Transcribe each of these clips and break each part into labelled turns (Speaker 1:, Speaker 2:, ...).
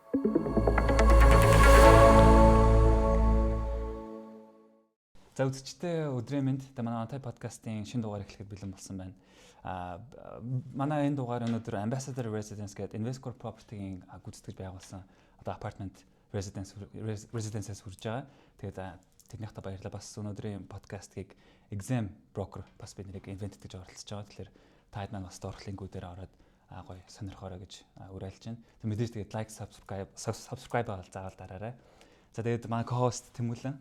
Speaker 1: За үзэгчдээ өдрийн мэнд. Манай Untie подкастын шинэ дугаар эхлэхэд бэлэн болсон байна. Манай энэ дугаар өнөөдөр Ambassador Residence гэдэг Investor Property-гийн гүйцэтгэж байгуулсан одоо апартмент residence-ээс хүрж байгаа. Тэгээд тэднийхтэй баярлалаа. Бас өнөөдрийн подкастыг exam broker бас бид нэг ивент гэж оролцож байгаа. Тэгэхээр та хэд маань бас дөрхлингүүдээр ороод гоё сонирхоорой гэж уриалж байна. Тэг мэдээж тэгээд like subscribe заавал дараарай. За тэгээд манай co-host Т.Бямбасүрэн.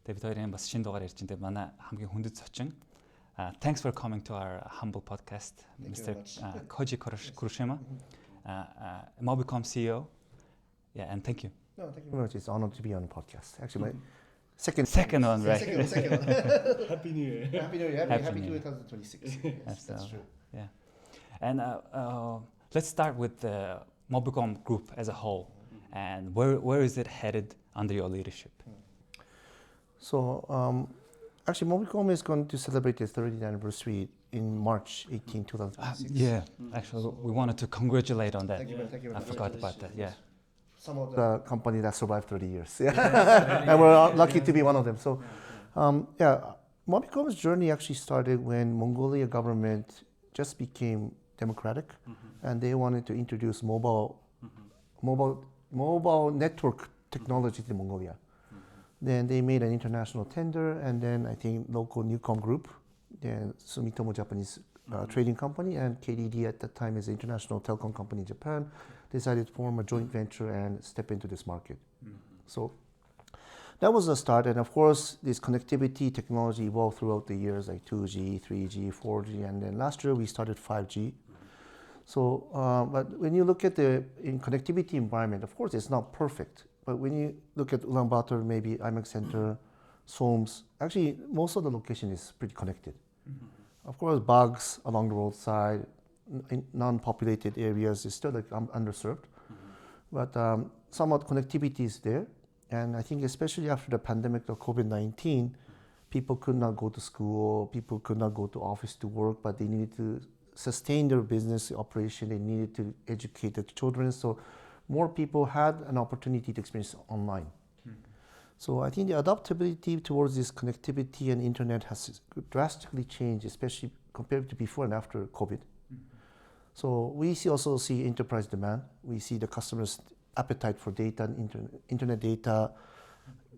Speaker 1: Тэгээд бид хоёрын бас шинэ дугаар ярьж байгаа. Манай хамгийн хүндэт зочин. Thanks for coming to our humble podcast, Mr. Koji Kurushima, Mobicom CEO. Yeah, and thank you.
Speaker 2: No, thank you very much. It's an honor to be on the podcast. Actually, my
Speaker 1: second one, right?
Speaker 2: Second one.
Speaker 3: Happy New Year.
Speaker 2: Happy New Year. Happy 2026. Yes, that's true.
Speaker 1: Yeah. And let's start with the Mobicom group as a whole. And where is it headed under your leadership?
Speaker 2: So, actually, Mobicom is going to celebrate its 30th anniversary in March 18, 2026.
Speaker 1: Yeah, actually, we wanted to congratulate on that.
Speaker 2: Thank you.
Speaker 1: I forgot about that, yeah.
Speaker 2: Some of the company that survived 30 years. Yeah. And we're lucky to be one of them. So, Mobicom's journey actually started when Mongolia government just became democratic, and they wanted to introduce mobile network technology to Mongolia. Then they made an international tender, and then I think local Newcom Group, then Sumitomo Japanese trading company, and KDD at that time is an international telecom company in Japan, decided to form a joint venture and step into this market. So that was the start, and of course this connectivity technology evolved throughout the years, like 2G, 3G, 4G, and then last year we started 5G. So, but when you look at in connectivity environment, of course it's not perfect. But when you look at Ulaanbaatar, maybe IMEX Center, SOMS, actually most of the location is pretty connected. Of course, bugs along the roadside, in non-populated areas is still like underserved. But somewhat connectivity is there. And I think especially after the pandemic of COVID-19, people could not go to school, people could not go to office to work, but they needed to sustain their business operation, they needed to educate the children. So more people had an opportunity to experience online. So I think the adaptability towards this connectivity and internet has drastically changed, especially compared to before and after COVID. So we also see enterprise demand. We see the customers' appetite for data and internet data.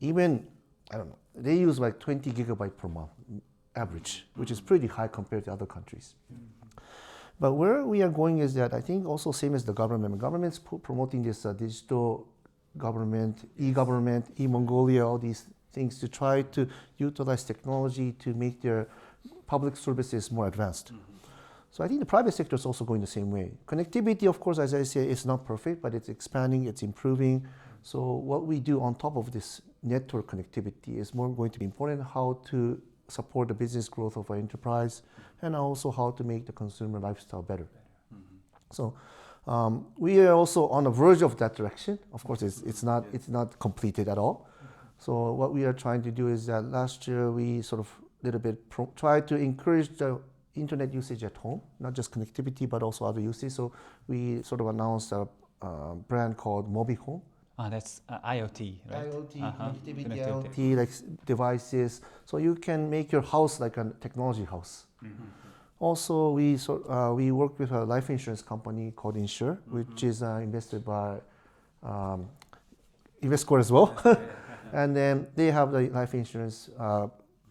Speaker 2: Even, I don't know, they use like 20 gigabytes per month average, which is pretty high compared to other countries. But where we are going is that I think also same as the government. Government's promoting this digital government, e-government, e-Mongolia, all these things to try to utilize technology to make their public services more advanced. So I think the private sector is also going the same way. Connectivity, of course, as I say, is not perfect, but it's expanding, it's improving. So what we do on top of this network connectivity is more going to be important, how to support the business growth of our enterprise, and also how to make the consumer lifestyle better. So we are also on the verge of that direction. Of course, it's not completed at all. So what we are trying to do is that last year we sort of little bit tried to encourage the internet usage at home, not just connectivity but also other uses. So we sort of announced a brand called Mobicom.
Speaker 1: That's IoT, right?
Speaker 2: IoT, connectivity, IoT, like devices. So you can make your house like a technology house. Also, we work with a life insurance company called Insure, which is invested by Investcore as well. And then they have the life insurance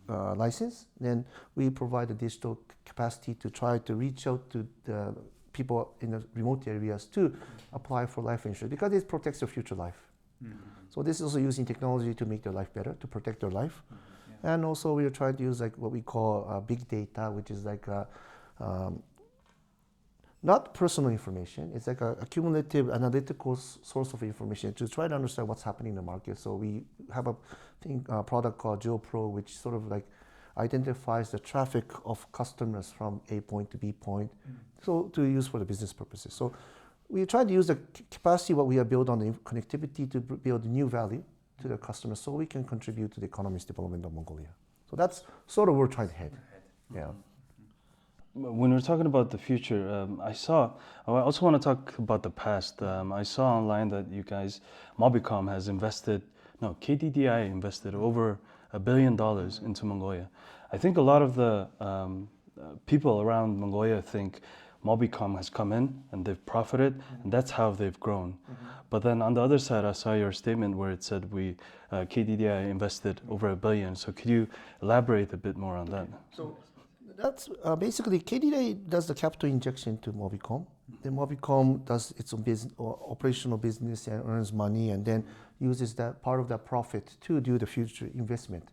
Speaker 2: license. Then we provide the digital capacity to try to reach out to the people in the remote areas to apply for life insurance because it protects their future life. So this is also using technology to make their life better, to protect their life. And also we are trying to use like what we call big data, which is like not personal information. It's like a cumulative analytical source of information to try to understand what's happening in the market. So we have a product called GeoPro, which sort of like identifies the traffic of customers from A point to B point, so to use for the business purposes. So we try to use the capacity what we have built on the connectivity to build new value to the customers, so we can contribute to the economy's development of Mongolia. So that's sort of where we're trying to head. Yeah.
Speaker 3: When we're talking about the future, I also want to talk about the past. I saw online that you guys, Mobicom KDDI invested over $1 billion into Mongolia. I think a lot of the people around Mongolia think Mobicom has come in and they've profited, and that's how they've grown. But then on the other side, I saw your statement where it said KDDI invested over $1 billion. So could you elaborate a bit more on that?
Speaker 2: So that's basically KDDI does the capital injection to Mobicom. Then Mobicom does its own business, operational business, and earns money, and then uses that part of that profit to do the future investment.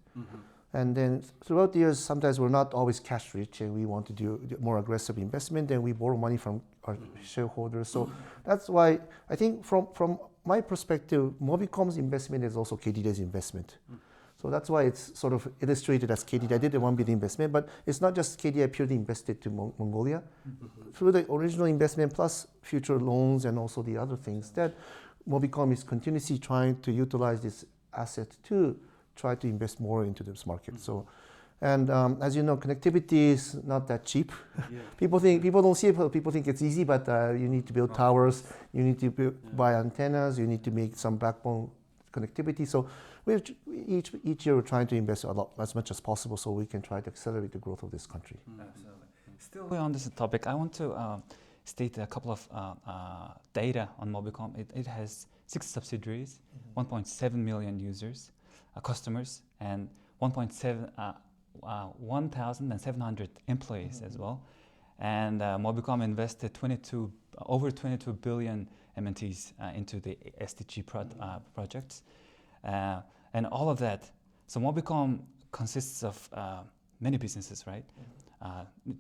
Speaker 2: And then throughout the years, sometimes we're not always cash rich, and we want to do more aggressive investment. Then we borrow money from our shareholders. So that's why I think from my perspective, Mobicom's investment is also KDDI's investment. So that's why it's sort of illustrated as KDDI did the $1 billion investment, but it's not just KDDI purely invested to Mongolia. Through the original investment plus future loans and also the other things that Mobicom is continuously trying to utilize this asset to try to invest more into this market. So, and as you know, connectivity is not that cheap. People don't see it. People think it's easy, but you need to build towers, you need to buy antennas, you need to make some backbone connectivity. So each year we're trying to invest a lot, as much as possible, so we can try to accelerate the growth of this country.
Speaker 1: Absolutely. Still on this topic, I want to state a couple of data on Mobicom. It has 6 subsidiaries, 1.7 million users, customers, and 1,700 employees as well. And Mobicom invested over 22 billion MNTs into the SDG projects. And all of that, so Mobicom consists of many businesses, right?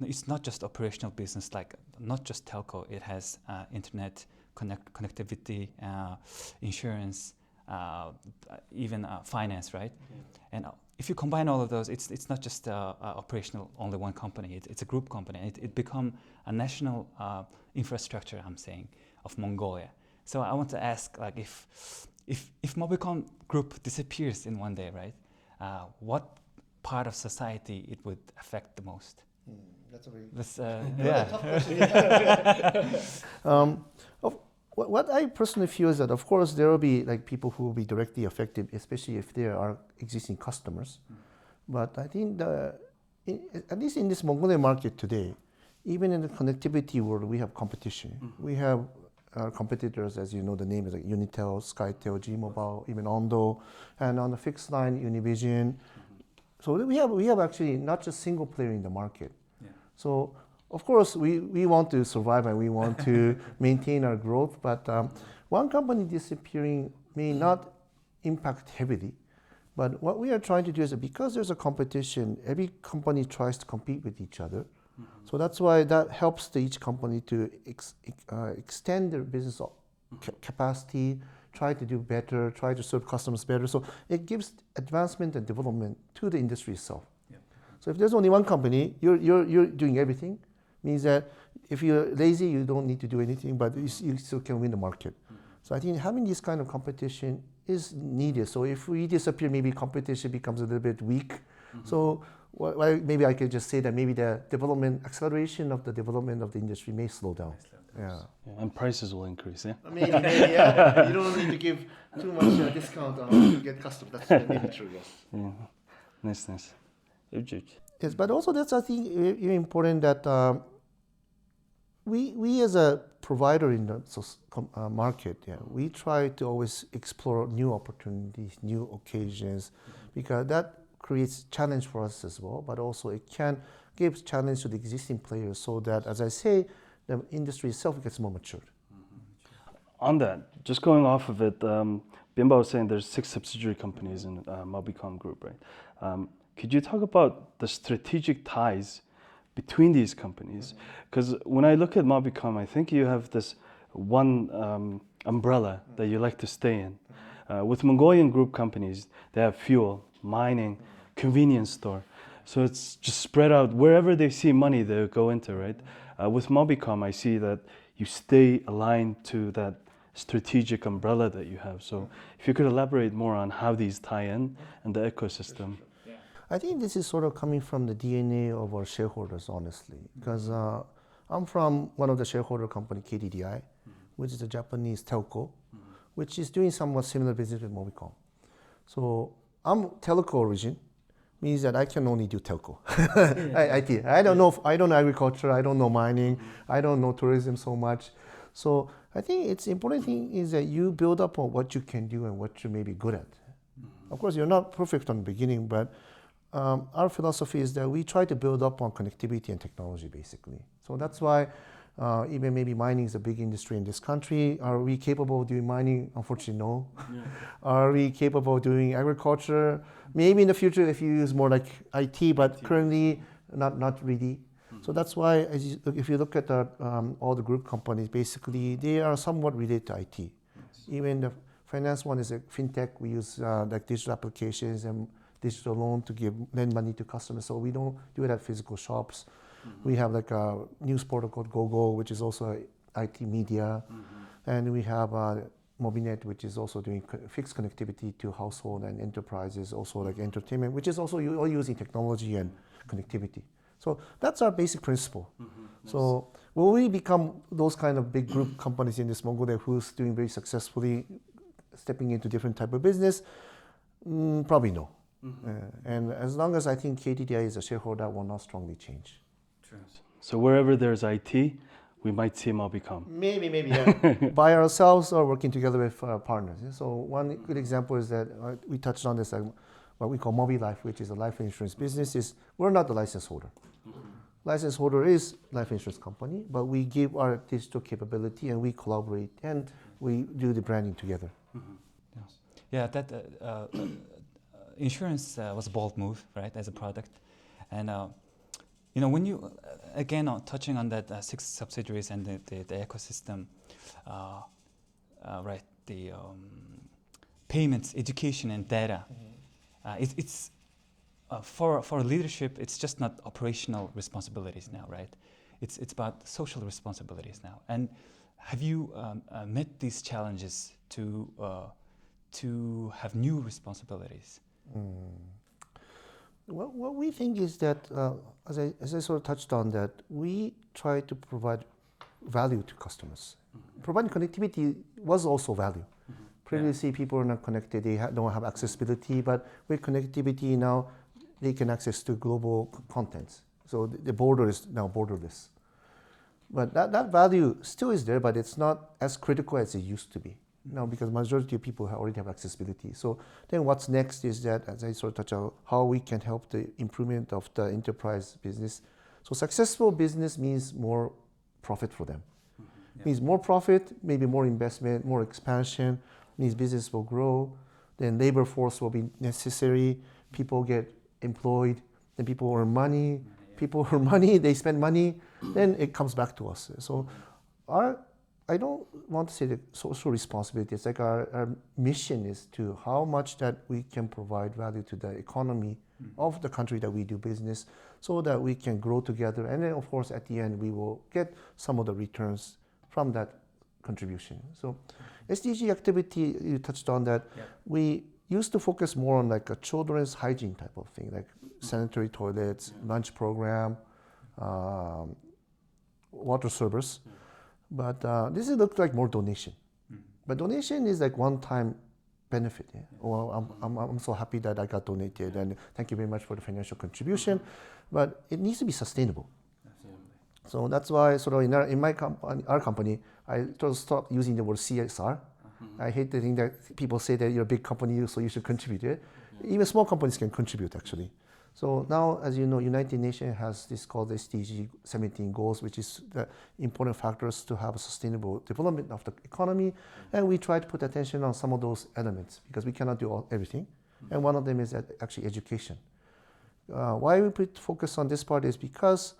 Speaker 1: It's not just operational business, like not just telco. It has internet connectivity, insurance, even finance, right? And if you combine all of those, it's not just operational, only one company. It's a group company. It become a national infrastructure, I'm saying, of Mongolia. So I want to ask, like, if Mobicom Group disappears in one day, right? What part of society it would affect the most?
Speaker 2: That's a very
Speaker 1: tough
Speaker 2: question. What I personally feel is that, of course, there will be like people who will be directly affected, especially if there are existing customers. But I think at least in this Mongolian market today, even in the connectivity world, we have competition. We have our competitors, as you know, the name is like Unitel, SkyTel, G-Mobile, even Ondo, and on the fixed line, Univision. So we have actually not just single player in the market. So of course we want to survive and we want to maintain our growth, but one company disappearing may not impact heavily. But what we are trying to do is that because there's a competition, every company tries to compete with each other. So that's why that helps each company to extend their business capacity, try to do better, try to serve customers better. So it gives advancement and development to the industry itself. So if there's only one company, you're doing everything, means that if you're lazy, you don't need to do anything, but you still can win the market. So I think having this kind of competition is needed. So if we disappear, maybe competition becomes a little bit weak. So maybe I could just say that maybe the acceleration of the development of the industry may slow down. Yeah.
Speaker 3: And prices will increase, yeah?
Speaker 2: Maybe, yeah. You don't need to give too much discount to get customers. That's maybe true, yes.
Speaker 3: Yeah. Nice.
Speaker 2: Yes, but also that's, I think, very important that we as a provider in the market, we try to always explore new opportunities, new occasions, because that creates challenge for us as well, but also it can give challenge to the existing players so that, as I say, the industry itself gets more matured.
Speaker 3: On that, just going off of it, Bimba was saying there's 6 subsidiary companies in Mobicom Group, right? Could you talk about the strategic ties between these companies? Because when I look at Mobicom, I think you have this one umbrella that you like to stay in. With Mongolian group companies, they have fuel, mining, convenience store. So it's just spread out. Wherever they see money, they go into, right? With Mobicom, I see that you stay aligned to that strategic umbrella that you have. So if you could elaborate more on how these tie in and the ecosystem.
Speaker 2: I think this is sort of coming from the DNA of our shareholders, honestly, because I'm from one of the shareholder company, KDDI, which is a Japanese telco, which is doing somewhat similar business with Mobicom. So I'm telco origin, means that I can only do telco. IT. I don't know agriculture, I don't know mining, I don't know tourism so much. So I think it's important thing is that you build up on what you can do and what you may be good at. Of course, you're not perfect on the beginning, but our philosophy is that we try to build up on connectivity and technology, basically. So that's why even maybe mining is a big industry in this country. Are we capable of doing mining? Unfortunately, no. Yeah. Are we capable of doing agriculture? Maybe in the future if you use more like IT, but currently not really. So that's why if you look at all the group companies, basically they are somewhat related to IT. Even the finance one is a fintech. We use like digital applications and digital loan to lend money to customers. So we don't do it at physical shops. We have like a news portal called GoGo, which is also IT media. And we have Mobinet, which is also doing fixed connectivity to household and enterprises, also like entertainment, which is also all using technology and connectivity. So that's our basic principle. So will we become those kind of big group companies in this Mongolia who's doing very successfully, stepping into different type of business? Probably no. And as long as I think KDDI is a shareholder, that will not strongly change.
Speaker 3: True. So wherever there's IT, we might see Mobicom.
Speaker 2: Maybe, yeah. By ourselves or working together with partners. So one good example is that we touched on this, what we call Mobilife, which is a life insurance business. Is we're not the license holder. License holder is life insurance company, but we give our digital capability and we collaborate and we do the branding together.
Speaker 1: Yeah, that insurance was a bold move, right, as a product. And when you, again, touching on that 6 subsidiaries and the ecosystem, right, the payments, education, and data, it's for leadership, it's just not operational responsibilities now, right? It's about social responsibilities now. And have you met these challenges to have new responsibilities?
Speaker 2: Well, what we think is that, as I sort of touched on, that we try to provide value to customers. Providing connectivity was also value. Previously, people are not connected; they don't have accessibility. But with connectivity now, they can access to global contents. So the border is now borderless. But that value still is there, but it's not as critical as it used to be. No, because majority of people already have accessibility. So then what's next is that, as I sort of touched on, how we can help the improvement of the enterprise business. So successful business means more profit for them. Means more profit, maybe more investment, more expansion, means business will grow, then labor force will be necessary, people get employed, then people earn money, people earn money, they spend money, then it comes back to us. So I don't want to say the social responsibility. It's like our mission is to how much that we can provide value to the economy of the country that we do business so that we can grow together. And then, of course, at the end, we will get some of the returns from that contribution. So SDG activity, you touched on that. We used to focus more on like a children's hygiene type of thing, like sanitary toilets, lunch program, water service. But this looks like more donation. But donation is like one-time benefit. Yeah? Well, I'm so happy that I got donated, and thank you very much for the financial contribution. But it needs to be sustainable. Absolutely. So that's why sort of in our company, I just stopped using the word CSR. I hate the thing that people say that you're a big company, so you should contribute. Even small companies can contribute, actually. So now, as you know, United Nations has this called SDG 17 goals, which is the important factors to have a sustainable development of the economy. And we try to put attention on some of those elements because we cannot do everything. And one of them is actually education. Why we put focus on this part is because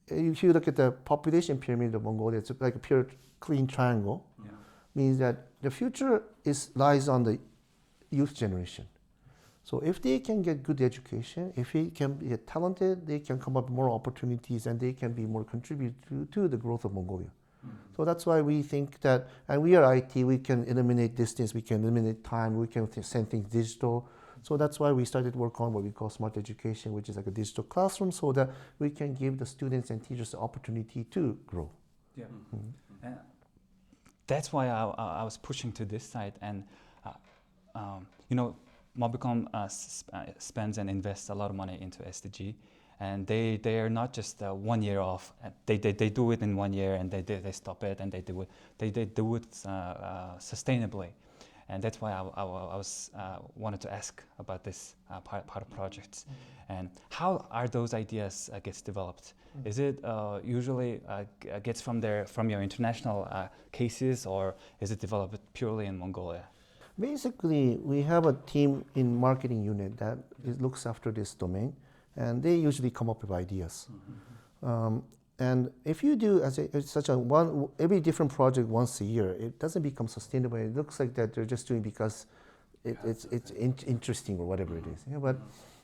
Speaker 2: if you look at the population pyramid of Mongolia, it's like a pure clean triangle. Means that the future lies on the youth generation. So if they can get good education, if they can be talented, they can come up with more opportunities and they can be more contribute to the growth of Mongolia. So that's why we think that, and we are IT, we can eliminate distance, we can eliminate time, we can send things digital. So that's why we started work on what we call smart education, which is like a digital classroom, so that we can give the students and teachers the opportunity to grow.
Speaker 1: Yeah. That's why I was pushing to this side, and Mobicom spends and invests a lot of money into SDG, and they are not just 1 year off. They do it in 1 year and they stop it, and they do it sustainably, and that's why I was wanted to ask about this part of projects, and how are those ideas gets developed? Is it usually gets from your international cases, or is it developed purely in Mongolia?
Speaker 2: Basically, we have a team in marketing unit that looks after this domain, and they usually come up with ideas. And if you do every different project once a year, it doesn't become sustainable. It looks like that they're just doing because it's interesting or whatever it is. Yeah, but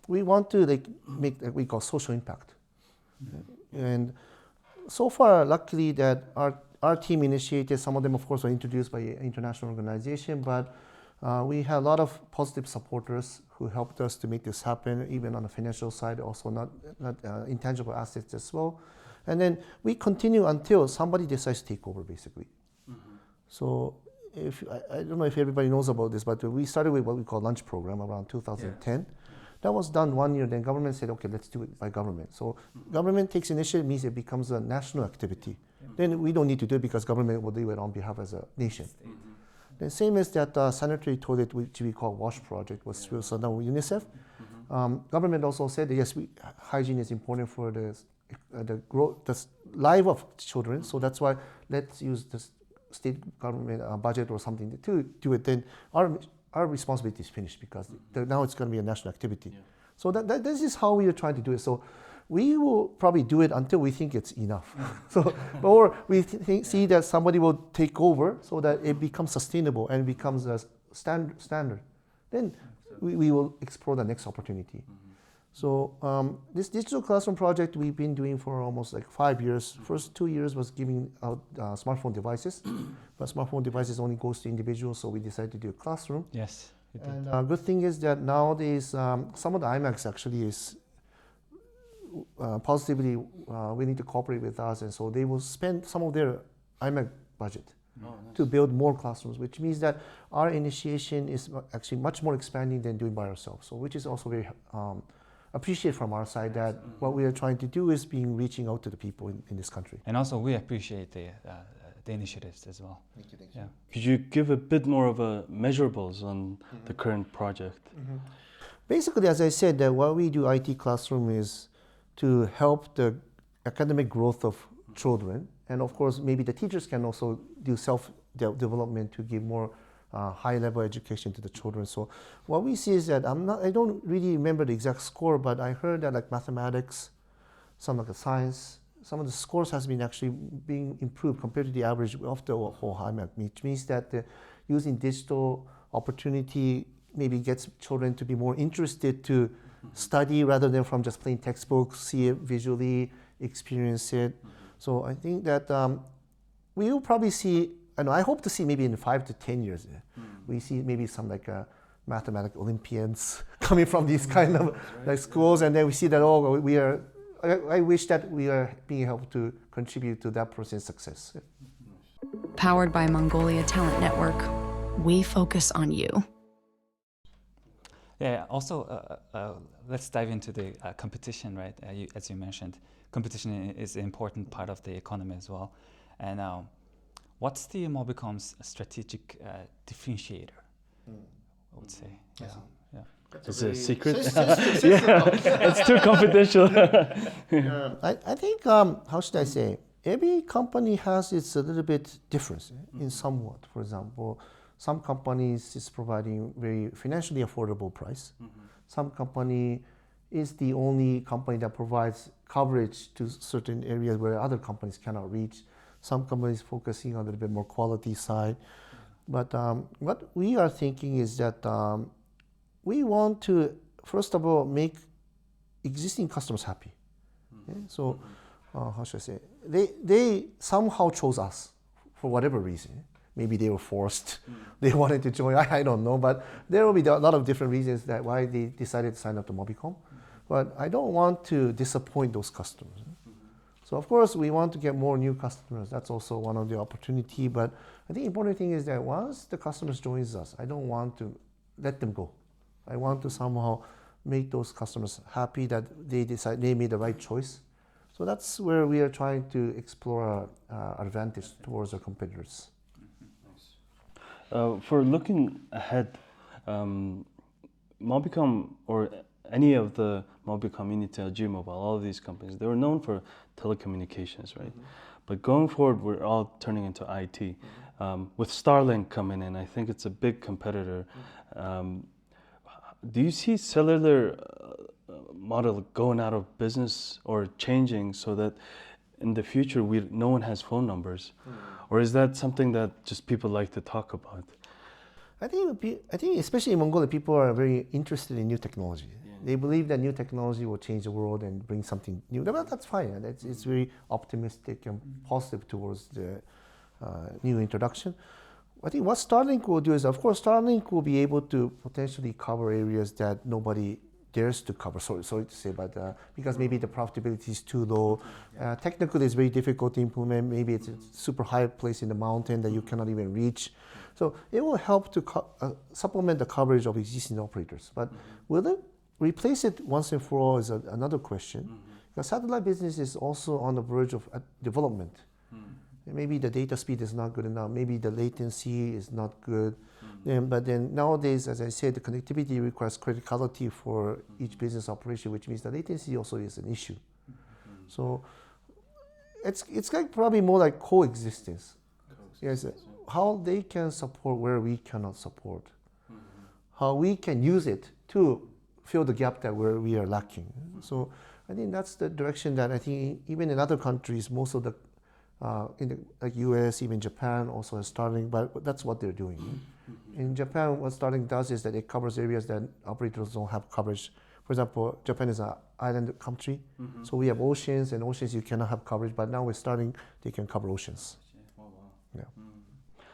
Speaker 2: we want to make what we call social impact. And so far, luckily, that our team initiated. Some of them, of course, were introduced by an international organization, but we had a lot of positive supporters who helped us to make this happen, even on the financial side, also not intangible assets as well. And then we continue until somebody decides to take over, basically. So I don't know if everybody knows about this, but we started with what we call lunch program around 2010. That was done 1 year, then government said, okay, let's do it by government. So government takes initiative, means it becomes a national activity. Then we don't need to do it because government will do it on behalf as a nation. The same as that sanitary toilet, which we call WASH project, was done with UNICEF. Government also said that yes, hygiene is important for the life of children. So that's why let's use the state government budget or something to do it. Then our responsibility is finished because now it's going to be a national activity. So this is how we are trying to do it. So we will probably do it until we think it's enough. Or we see that somebody will take over so that it becomes sustainable and becomes a standard. Then we will explore the next opportunity. So this digital classroom project we've been doing for almost 5 years. First 2 years was giving out smartphone devices, but smartphone devices only goes to individuals, so we decided to do a classroom.
Speaker 1: Yes.
Speaker 2: And good thing is that nowadays some of the IMAX actually is positively willing to cooperate with us, and so they will spend some of their IMAC budget to build more classrooms, which means that our initiation is actually much more expanding than doing by ourselves. So which is also very appreciated from our side, that what we are trying to do is reaching out to the people in this country.
Speaker 1: And also we appreciate the initiatives as well.
Speaker 2: Thank you.
Speaker 1: Yeah.
Speaker 3: Could you give a bit more of a measurables on the current project?
Speaker 2: Basically, as I said, that what we do IT classroom is to help the academic growth of children, and of course maybe the teachers can also do self-development to give more high-level education to the children. So what we see is that I don't really remember the exact score, but I heard that mathematics, some science, some of the scores has been actually being improved compared to the average of the whole IMAC, which means that using digital opportunity maybe gets children to be more interested to study rather than from just plain textbooks, see it visually, experience it. So I think that we will probably see, and I hope to see maybe in 5 to 10 years, we see maybe some mathematical Olympians coming from these kind of schools, and then we see that I wish that we are being able to contribute to that person's success.
Speaker 4: Powered by Mongolia Talent Network, we focus on you.
Speaker 1: Yeah, also, let's dive into the competition, right? As you mentioned, competition is an important part of the economy as well. And what's the Mobicom's strategic differentiator, I would say? Yeah.
Speaker 3: Is it a secret? It's too confidential.
Speaker 2: I think, how should I say, every company has its a little bit difference in somewhat. For example, some companies is providing very financially affordable price. Some company is the only company that provides coverage to certain areas where other companies cannot reach. Some companies focusing on a little bit more quality side. But what we are thinking is that we want to, first of all, make existing customers happy. Okay? So how should I say? They somehow chose us for whatever reason. maybe they were forced, they wanted to join, I don't know, but there will be a lot of different reasons that why they decided to sign up to Mobicom. But I don't want to disappoint those customers. So of course we want to get more new customers. That's also one of the opportunity. But I think the important thing is that once the customers joins us, I don't want to let them go. I want to somehow make those customers happy that they decide they made the right choice. So that's where we are trying to explore our advantage towards our competitors.
Speaker 3: For looking ahead, Mobicom or any of the Mobicom, Unity, G-Mobile, all of these companies, they were known for telecommunications, right? But going forward, we're all turning into IT. With Starlink coming in, I think it's a big competitor. Do you see cellular model going out of business or changing so that in the future no one has phone numbers? Or is that something that just people like to talk about?
Speaker 2: I think especially in Mongolia, people are very interested in new technology. They believe that new technology will change the world and bring something new. But that's fine. It's very optimistic and positive towards the new introduction. I think what Starlink will do is, of course, Starlink will be able to potentially cover areas that nobody dares to cover. Sorry to say, but because maybe the profitability is too low. Technically, it's very difficult to implement. Maybe it's a super high place in the mountain that you cannot even reach. So it will help to supplement the coverage of existing operators. But will it replace it once and for all is another question. Because satellite business is also on the verge of development. Maybe the data speed is not good enough. Maybe the latency is not good. But then nowadays, as I said, the connectivity requires criticality for each business operation, which means the latency also is an issue. So it's like probably more like coexistence. Yes, how they can support where we cannot support. How we can use it to fill the gap that where we are lacking. So I think that's the direction that I think even in other countries, most of the in the like US, even Japan also has Starlink, but that's what they're doing. In Japan, what Starlink does is that it covers areas that operators don't have coverage. For example, Japan is an island country, so we have oceans, and oceans you cannot have coverage, but now with Starlink, they can cover oceans. Yeah.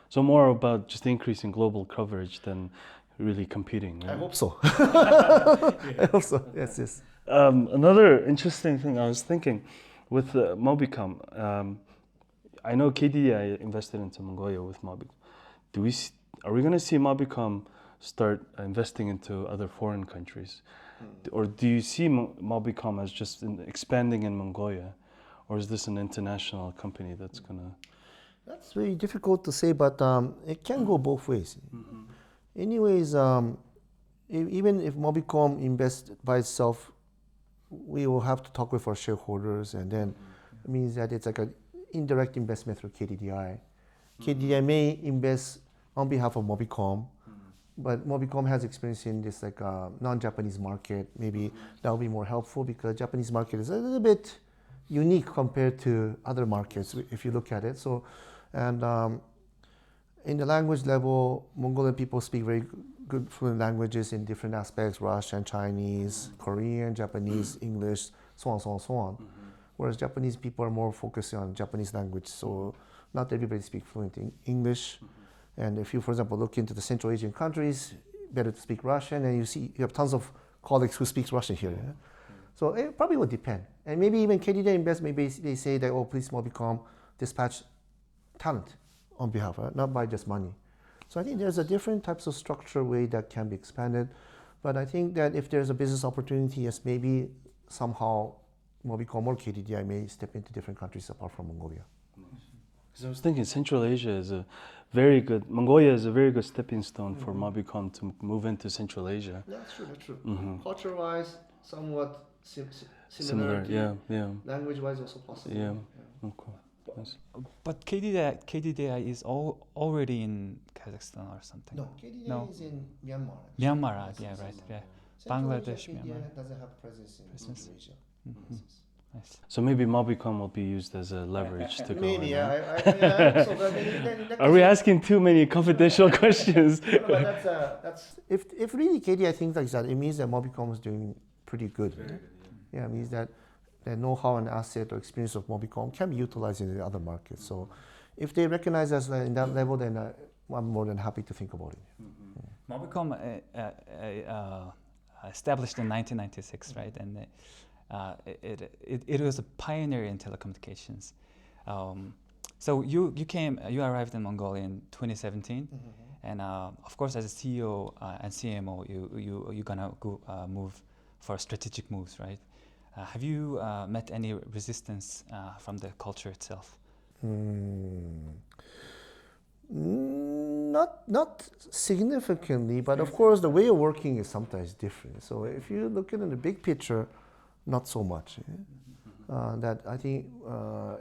Speaker 3: So more about just increasing global coverage than really competing, right?
Speaker 2: I hope so. I hope so, yes.
Speaker 3: Another interesting thing I was thinking with Mobicom, I know KDDI invested into Mongolia with Mobicom. Are we going to see Mobicom start investing into other foreign countries? Or do you see Mobicom as just expanding in Mongolia? Or is this an international company that's going to...
Speaker 2: That's very difficult to say, but it can go both ways. Anyways, even if Mobicom invests by itself, we will have to talk with our shareholders, and then it means that it's like an indirect investment through KDDI. KDDI may invest on behalf of Mobicom, but Mobicom has experience in this like non-Japanese market. Maybe that will be more helpful because Japanese market is a little bit unique compared to other markets if you look at it. So, and in the language level, Mongolian people speak very good fluent languages in different aspects: Russian, Chinese, Korean, Japanese, English, so on. Whereas Japanese people are more focused on Japanese language, so not everybody speaks fluent in English. And if you, for example, look into the Central Asian countries, better to speak Russian, and you have tons of colleagues who speak Russian here. Yeah? So it probably would depend. And maybe even KDDI Invest, maybe they say that, oh, please Mobicom dispatch talent on behalf, not by just money. So I think there's a different types of structure way that can be expanded. But I think that if there's a business opportunity, yes, maybe somehow Mobicom or KDDI may step into different countries apart from Mongolia.
Speaker 3: Because I was thinking Central Asia is Mongolia is a very good stepping stone for Mobicom to move into Central Asia.
Speaker 2: Yeah, that's true. Culture-wise, somewhat
Speaker 3: Similar, yeah.
Speaker 2: Language-wise, also possible.
Speaker 3: Yeah. Okay. Nice.
Speaker 1: But KDDI is already in Kazakhstan or something.
Speaker 2: No, KDDI is in Myanmar.
Speaker 1: Myanmar, yeah, right. Yeah. Bangladesh,
Speaker 2: KDDI
Speaker 1: Myanmar
Speaker 2: doesn't have presence in Central Asia.
Speaker 1: Nice.
Speaker 3: So maybe Mobicom will be used as a leverage to go
Speaker 2: Maybe,
Speaker 3: in.
Speaker 2: yeah. So
Speaker 3: Are we asking too many confidential questions?
Speaker 2: No, but that's if really KDDI thinks like that, it means that Mobicom is doing pretty good. Yeah, it means that the know-how and asset or experience of Mobicom can be utilized in the other markets. So if they recognize us in that level, then I'm more than happy to think about it.
Speaker 1: Mobicom established in 1996, right? And it was a pioneer in telecommunications. So you arrived in Mongolia in 2017, and of course, as a CEO and CMO, you're gonna go move for strategic moves, right? Have you met any resistance from the culture itself?
Speaker 2: Not significantly, but of course the way of working is sometimes different. So if you look at it in the big picture, not so much. That I think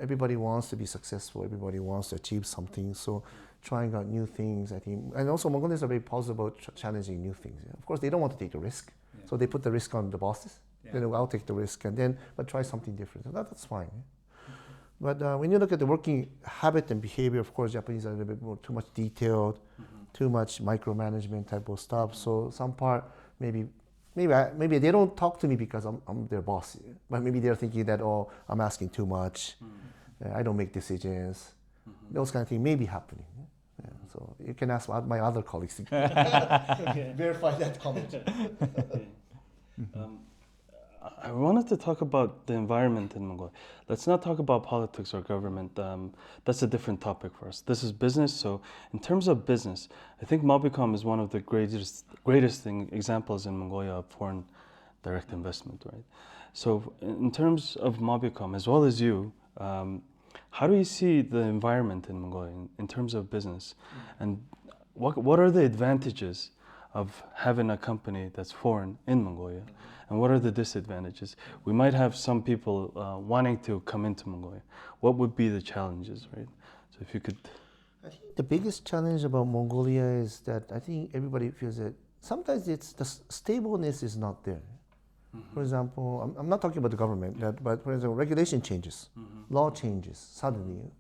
Speaker 2: everybody wants to be successful, everybody wants to achieve something, so trying out new things, I think, and also Mongolians are very positive about challenging new things. Of course, they don't want to take the risk, so they put the risk on the bosses. Then I'll take the risk, and then but try something different. So that's fine. But when you look at the working habit and behavior, of course, Japanese are a little bit more too much detailed, too much micromanagement type of stuff. So some part maybe they don't talk to me because I'm their boss, but maybe they're thinking that, oh, I'm asking too much, I don't make decisions. Those kind of things may be happening. So you can ask my other colleagues to verify that comment.
Speaker 3: I wanted to talk about the environment in Mongolia. Let's not talk about politics or government. That's a different topic for us. This is business. So in terms of business, I think Mobicom is one of the greatest examples in Mongolia of foreign direct investment, right? So in terms of Mobicom, as well as you, how do you see the environment in Mongolia in terms of business? And what are the advantages of having a company that's foreign in Mongolia? And what are the disadvantages? We might have some people wanting to come into Mongolia. What would be the challenges, right? So if you could...
Speaker 2: I think the biggest challenge about Mongolia is that I think everybody feels that sometimes it's the stableness is not there. For example, I'm not talking about the government, but for example, regulation changes, law changes suddenly.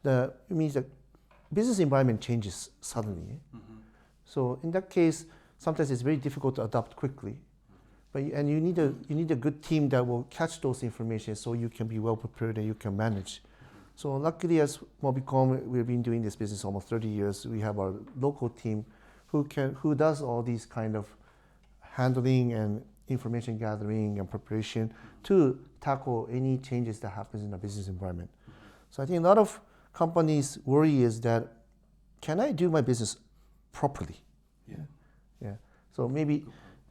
Speaker 2: It means the business environment changes suddenly. So in that case, sometimes it's very difficult to adapt quickly. And you need a good team that will catch those information so you can be well prepared and you can manage. So luckily, as Mobicom, we've been doing this business almost 30 years. We have our local team who does all these kind of handling and information gathering and preparation to tackle any changes that happens in the business environment. So I think a lot of companies worry is that, can I do my business properly? Yeah. So maybe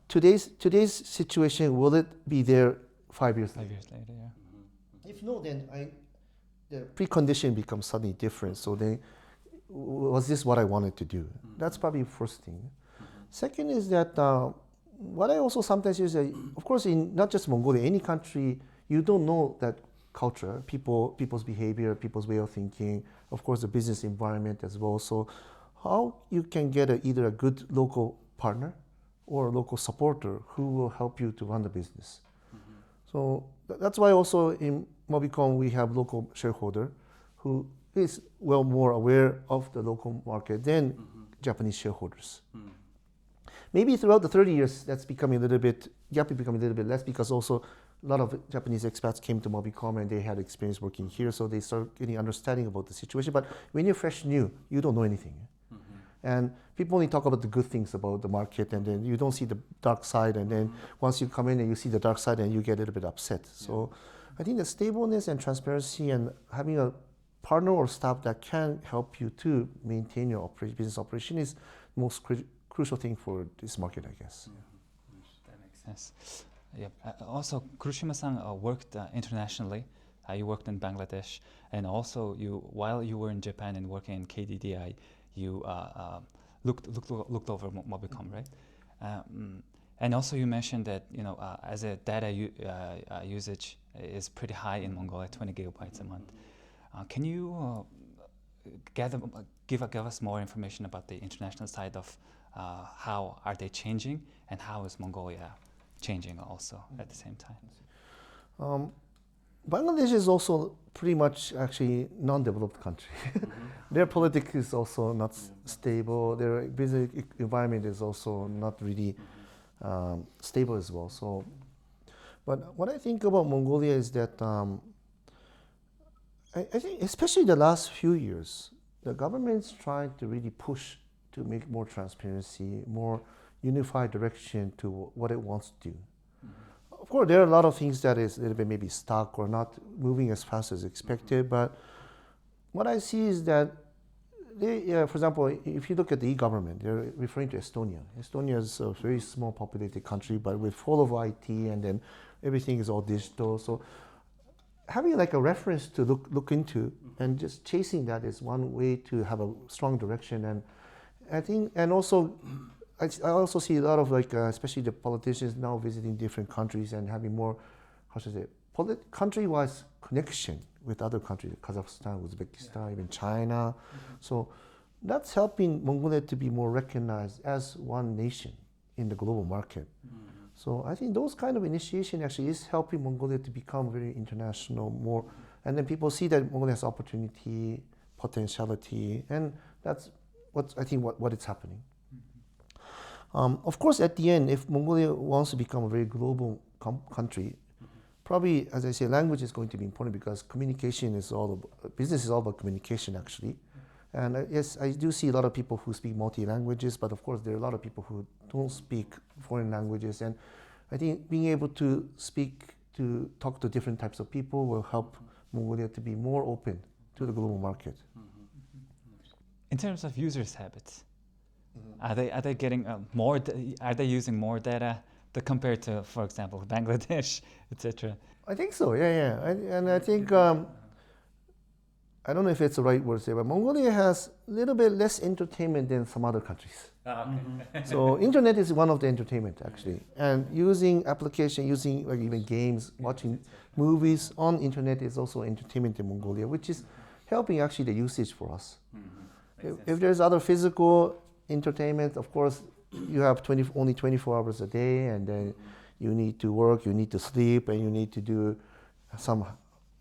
Speaker 2: today's situation, will it be there 5 years later?
Speaker 1: 5 years later, yeah.
Speaker 2: If no, then the precondition becomes suddenly different. So then, was this what I wanted to do? That's probably the first thing. Second is that what I also sometimes use, of course, in not just Mongolia, any country, you don't know that culture, people's behavior, people's way of thinking, of course, the business environment as well. So how you can get either a good local partner or a local supporter who will help you to run the business. So that's why also in Mobicom we have local shareholder who is well more aware of the local market than Japanese shareholders. Maybe throughout the 30 years that's becoming a little bit less because also a lot of Japanese expats came to Mobicom and they had experience working here, so they start getting understanding about the situation. But when you're fresh new, you don't know anything. And people only talk about the good things about the market, and then you don't see the dark side. And then once you come in and you see the dark side, and you get a little bit upset. So I think the stableness and transparency and having a partner or staff that can help you to maintain your business operation is the most crucial thing for this market, I guess.
Speaker 1: That makes sense. Yeah. Also, Kurushima-san worked internationally. You worked in Bangladesh, and also while you were in Japan and working in KDDI, you looked over Mobicom, right? And also you mentioned that as a data usage is pretty high in Mongolia, 20 gigabytes a month. Can you give us more information about the international side of how are they changing and how is Mongolia changing also at the same time?
Speaker 2: Bangladesh is also pretty much actually non-developed country. Their politics is also not stable. Their business environment is also not really stable as well. So, but what I think about Mongolia is that I think especially the last few years, the government's trying to really push to make more transparency, more unified direction to what it wants to do. Of course, there are a lot of things that is a little bit maybe stuck or not moving as fast as expected, but what I see is that for example, if you look at the e-government, they're referring to Estonia. Estonia is a very small populated country, but with full of IT, and then everything is all digital. So having like a reference to look into and just chasing that is one way to have a strong direction. And I think, and also, I also see a lot of like, especially the politicians now visiting different countries and having more, how should I say, country-wise connection with other countries, Kazakhstan, Uzbekistan, even China. So that's helping Mongolia to be more recognized as one nation in the global market. So I think those kind of initiation actually is helping Mongolia to become very international more. And then people see that Mongolia has opportunity, potentiality, and that's what I think what is happening. Of course, at the end, if Mongolia wants to become a very global country, probably, as I say, language is going to be important because communication is all about, business is all about communication actually. And yes, I do see a lot of people who speak multi-languages, but of course there are a lot of people who don't speak foreign languages. And I think being able to talk to different types of people will help Mongolia to be more open to the global market.
Speaker 1: In terms of users' habits, are they getting more? Are they using more data compared to, for example, Bangladesh, etc.?
Speaker 2: I think so. Yeah. And I think I don't know if it's the right word to say, but Mongolia has a little bit less entertainment than some other countries. So internet is one of the entertainment actually, and using application, using like even games, watching movies on internet is also entertainment in Mongolia, which is helping actually the usage for us. If there's other physical entertainment, of course, you have only 24 hours a day, and then you need to work, you need to sleep, and you need to do some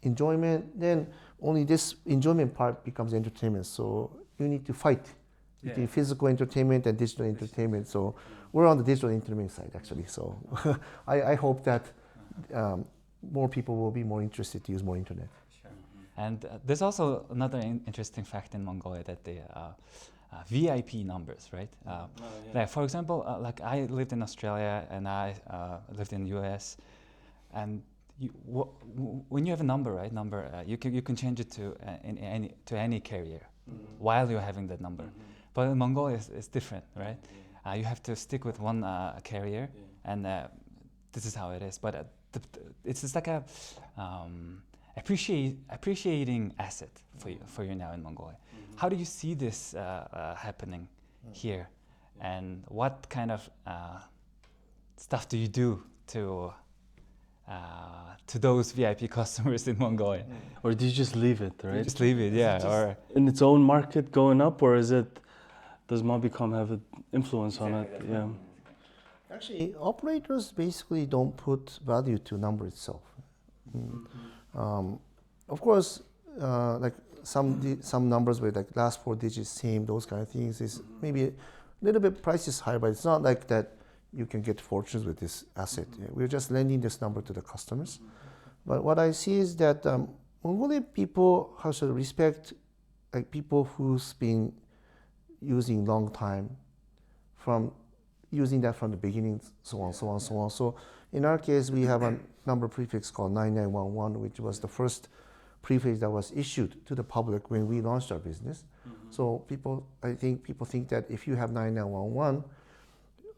Speaker 2: enjoyment. Then only this enjoyment part becomes entertainment. So you need to fight between physical entertainment and digital entertainment. So we're on the digital entertainment side actually. So I hope that more people will be more interested to use more internet.
Speaker 1: Sure. And there's also another interesting fact in Mongolia that the VIP numbers, right? Like for example, like I lived in Australia and I lived in US, and when you have a number, right? You can change it to any carrier while you're having that number. But in Mongolia, it's different, right? You have to stick with one carrier, and this is how it is. But it's just like a appreciating asset for you now in Mongolia. How do you see this happening here, and what kind of stuff do you do to those VIP customers in Mongolia?
Speaker 3: Or do you just leave it, right?
Speaker 1: You just leave it, yeah. Or
Speaker 3: in its own market going up, or does Mobicom have an influence on it? Yeah.
Speaker 2: Actually, operators basically don't put value to number itself. Of course, like some numbers with like last 4 digits same, those kind of things is maybe a little bit price is high, but it's not like that you can get fortunes with this asset. We're just lending this number to the customers. But what I see is that Mongolian people have to respect like people who's been using long time, from using that from the beginning, so on. So in our case, we have a number prefix called 9911, which was the first prefix that was issued to the public when we launched our business. So I think people think that if you have 9911,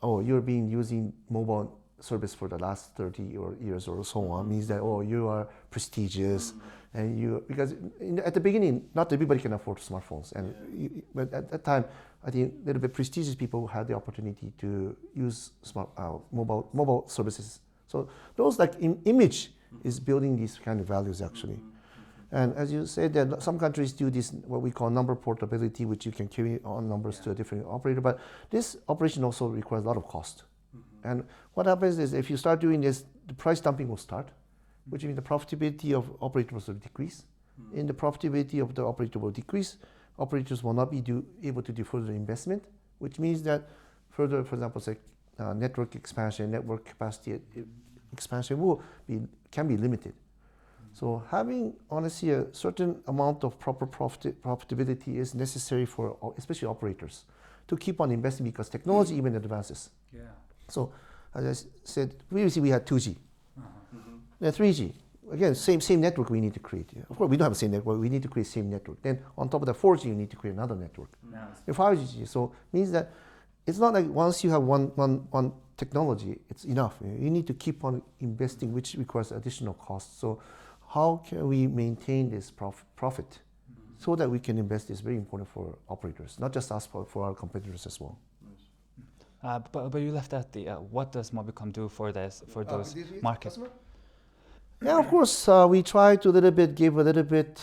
Speaker 2: oh, you're been using mobile service for the last 30 years or so on, means that, oh, you are prestigious. And because at the beginning, not everybody can afford smartphones. But at that time, I think a little bit prestigious people had the opportunity to use mobile services. So those like image is building these kind of values actually. And as you said, that some countries do this, what we call number portability, which you can carry on numbers to a different operator. But this operation also requires a lot of cost. And what happens is if you start doing this, the price dumping will start, which means the profitability of operators will decrease. And the profitability of the operator will decrease. Operators will not be able to do further investment, which means that further, for example, say, network expansion, network capacity expansion can be limited. So having honestly a certain amount of proper profitability is necessary for especially operators to keep on investing because technology even advances.
Speaker 1: Yeah.
Speaker 2: So as I said previously, we had 2G, then 3G. Again, same network we need to create. Of course, we don't have the same network. We need to create same network. Then on top of the 4G, you need to create another network. And 5G, so means that it's not like once you have one technology, it's enough. You need to keep on investing, which requires additional costs. So how can we maintain this profit so that we can invest is very important for operators, not just us, for our competitors as well.
Speaker 1: But you left out the what does Mobicom do for those markets?
Speaker 2: Yeah, of course, we try to give a little bit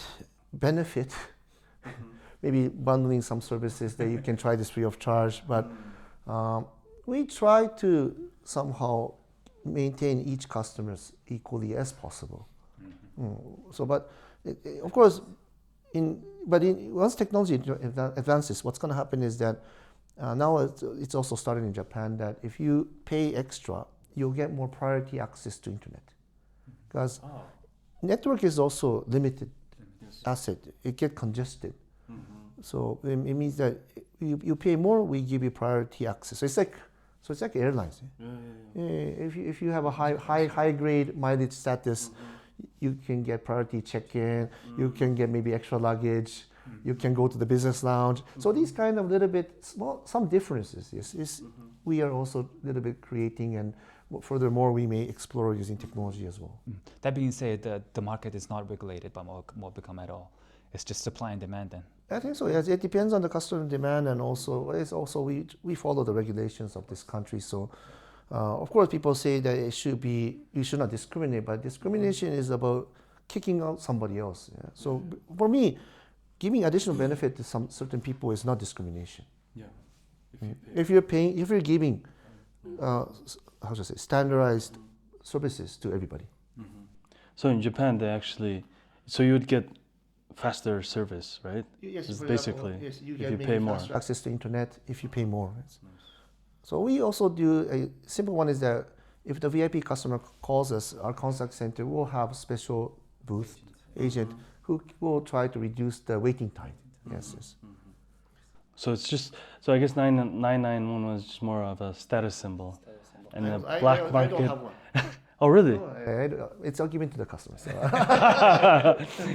Speaker 2: benefit, maybe bundling some services that you can try this free of charge, but we try to somehow maintain each customer equally as possible. So, but of course, once technology advances, what's going to happen is that now it's also started in Japan that if you pay extra, you'll get more priority access to internet. Because network is also limited asset. It gets congested. So it means that you pay more, we give you priority access. So it's like airlines. If you have a high grade mileage status, you can get priority check-in. You can get maybe extra luggage. You can go to the business lounge. So these kind of little bit some differences is we are also a little bit creating, and furthermore we may explore using technology as well.
Speaker 1: That being said, the market is not regulated by Mobicom at all. It's just supply and demand then.
Speaker 2: I think so. Yes, it depends on the customer demand, and we follow the regulations of this country. So, of course, people say that you should not discriminate, but discrimination is about kicking out somebody else. Yeah? So, for me, giving additional benefit to some certain people is not discrimination.
Speaker 3: Yeah.
Speaker 2: If you're giving, standardized services to everybody.
Speaker 3: So in Japan, you would get faster service, right?
Speaker 2: Yes,
Speaker 3: it's basically
Speaker 2: yes, you
Speaker 3: if
Speaker 2: get
Speaker 3: you pay more.
Speaker 2: access to internet if you pay more. Nice. So we also do a simple one is that if the VIP customer calls us, our contact center will have special booth agent who will try to reduce the waiting time. Yes.
Speaker 3: So it's just I guess 991 was just more of a status symbol, and the black market.
Speaker 2: I don't have one.
Speaker 3: Oh really?
Speaker 2: It's all given to the customers. So.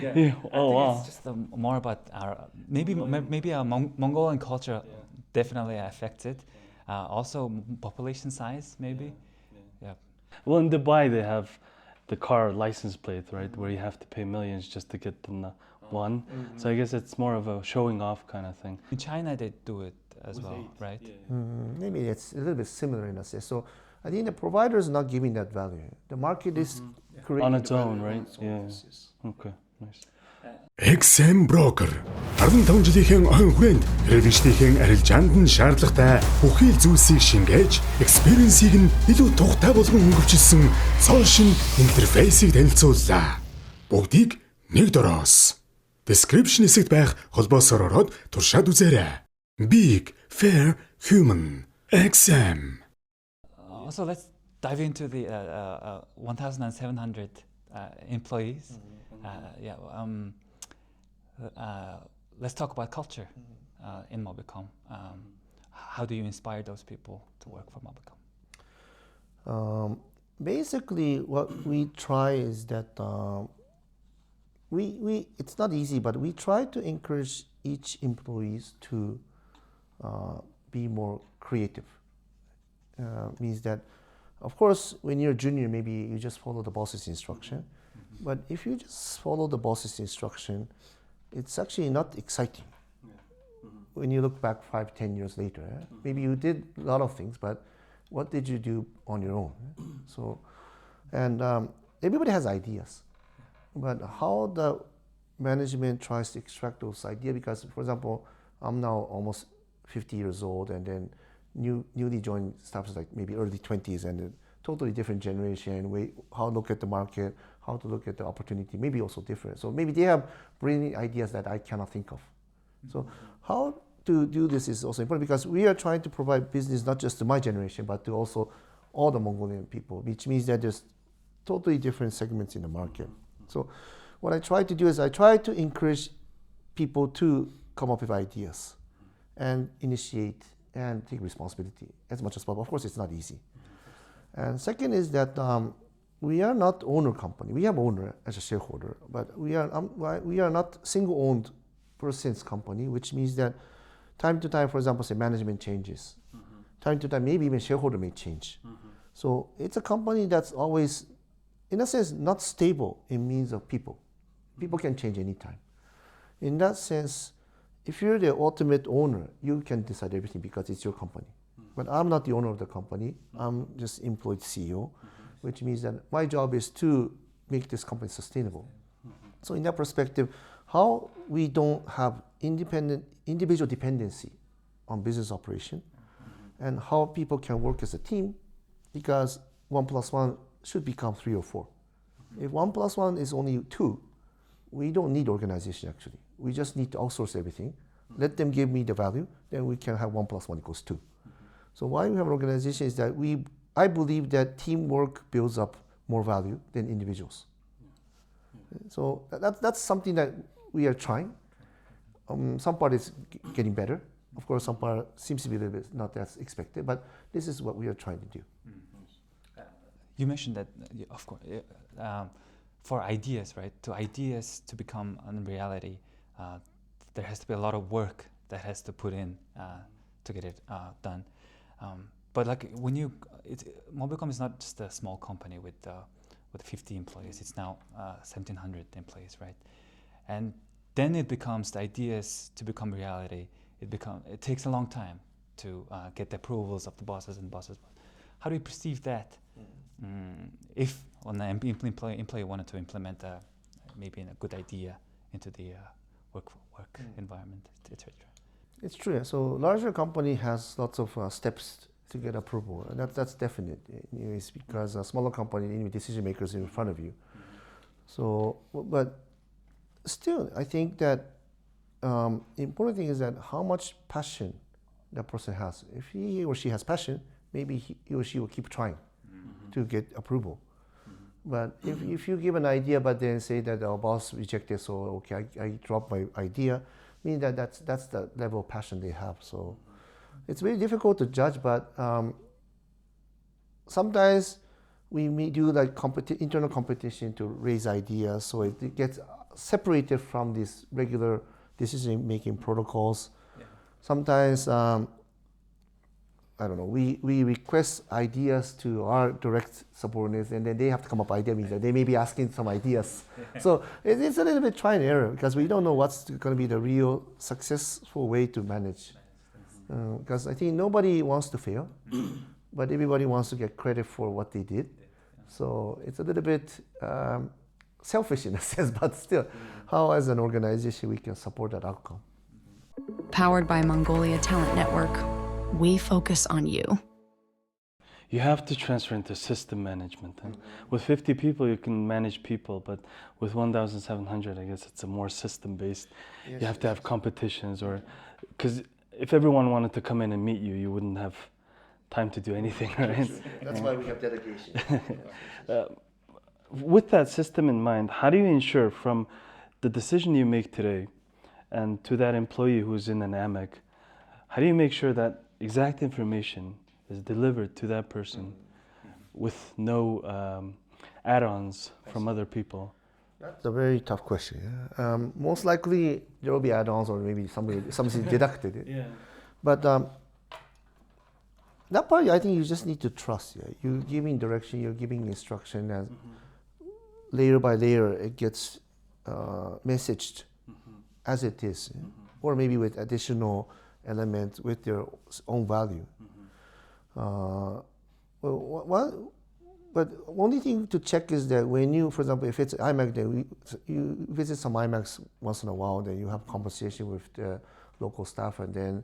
Speaker 3: Yeah. Oh wow.
Speaker 1: It's just more about our maybe our Mongolian culture definitely affected. Also population size maybe. Yeah.
Speaker 3: Well, in Dubai they have the car license plate, right, where you have to pay millions just to get the one. So I guess it's more of a showing off kind of thing.
Speaker 1: In China they do it as well, right?
Speaker 2: Maybe it's a little bit similar in a sense. So I think the provider is not giving that value. The market is creating
Speaker 3: on its own, right? Yes. Okay, nice.
Speaker 5: XM Broker 15 жилийн ойн хүрээнд ревишнийхэн арилжаанд нь шаардлагатай бүхий л зүйлсийг шингээж, experience-ийг нь илүү тухтай болгон хөнгөвчлсөн сошиал интерфейсийг танилцууллаа. Бүгдийг нэг дороос. Description хэсэгт байх холбоосоор ороод туршаад үзээрэй. Big, fair, human. XM.
Speaker 1: Also, let's dive into the 1,700 employees. Let's talk about culture in Mobicom. How do you inspire those people to work for Mobicom?
Speaker 2: Basically, what we try is that it's not easy, but we try to encourage each employees to be more creative. Means that, of course, when you're junior, maybe you just follow the boss's instruction. But if you just follow the boss's instruction, it's actually not exciting. When you look back 5-10 years later, maybe you did a lot of things, but what did you do on your own? So, and everybody has ideas, but how the management tries to extract those ideas, because, for example, I'm now almost 50 years old, and then newly joined staff is like maybe early 20s, and a totally different generation, how to look at the market, how to look at the opportunity, maybe also different. So maybe they have brilliant ideas that I cannot think of. So how to do this is also important, because we are trying to provide business not just to my generation, but to also all the Mongolian people, which means that there's totally different segments in the market. So what I try to do is I try to encourage people to come up with ideas and initiate and take responsibility as much as possible. Of course, it's not easy. And second is that we are not owner company. We have owner as a shareholder, but we are not single-owned person's company, which means that time to time, for example, say management changes. Time to time, maybe even shareholder may change. So it's a company that's always, in a sense, not stable in means of people. People can change anytime. In that sense, if you're the ultimate owner, you can decide everything because it's your company. But I'm not the owner of the company. I'm just employed CEO, which means that my job is to make this company sustainable. So in that perspective, how we don't have individual dependency on business operation, and how people can work as a team, because 1 + 1 should become 3 or 4. If 1 + 1 is only 2, we don't need organization actually. We just need to outsource everything, let them give me the value, then we can have 1 + 1 = 2. So why we have an organization is that I believe that teamwork builds up more value than individuals. So that's something that we are trying. Some part is getting better. Of course, some part seems to be a little bit not as expected, but this is what we are trying to do.
Speaker 1: You mentioned that, of course, for ideas, right? To ideas to become a reality, there has to be a lot of work that has to put in to get it done. But like when Mobicom is not just a small company with 50 employees. It's now 1,700 employees, right? And then it becomes the ideas to become reality. It takes a long time to get the approvals of the bosses and bosses. How do you perceive that? If an employee wanted to implement maybe a good idea into the work environment, etc.
Speaker 2: It's true. So larger company has lots of steps to get approval, and that's definite. It's because a smaller company, decision makers in front of you. So, but still, I think that the important thing is that how much passion that person has. If he or she has passion, maybe he or she will keep trying to get approval. But if you give an idea but then say that our boss rejected, so okay, I drop my idea, meaning that's the level of passion they have. So it's very difficult to judge, but sometimes we may do like internal competition to raise ideas, so it gets separated from these regular decision-making protocols. Yeah. Sometimes, I don't know, we request ideas to our direct subordinates, and then they have to come up with ideas, means that they may be asking some ideas. Yeah. So it's a little bit try and error, because we don't know what's going to be the real successful way to manage. Because I think nobody wants to fail, but everybody wants to get credit for what they did. So it's a little bit selfish in a sense, but still, how as an organization we can support that outcome.
Speaker 4: Powered by Mongolia Talent Network, we focus on you.
Speaker 3: You have to transfer into system management. And with 50 people, you can manage people, but with 1,700, I guess it's a more system-based. Yes, you have to have competitions, or because if everyone wanted to come in and meet you, you wouldn't have time to do anything, right?
Speaker 2: That's why we have delegation.
Speaker 3: With that system in mind, how do you ensure from the decision you make today and to that employee who's in an AMEC, how do you make sure that exact information is delivered to that person with no add-ons from other people?
Speaker 2: That's a very tough question. Yeah? Most likely there will be add-ons, or maybe something deducted. Yeah. But that part, I think you just need to trust. Yeah? You're giving direction, you're giving instruction, and layer by layer it gets messaged as it is, or maybe with additional elements with their own value. But only thing to check is that when you, for example, if it's IMAX, then you visit some IMAX once in a while, then you have conversation with the local staff, and then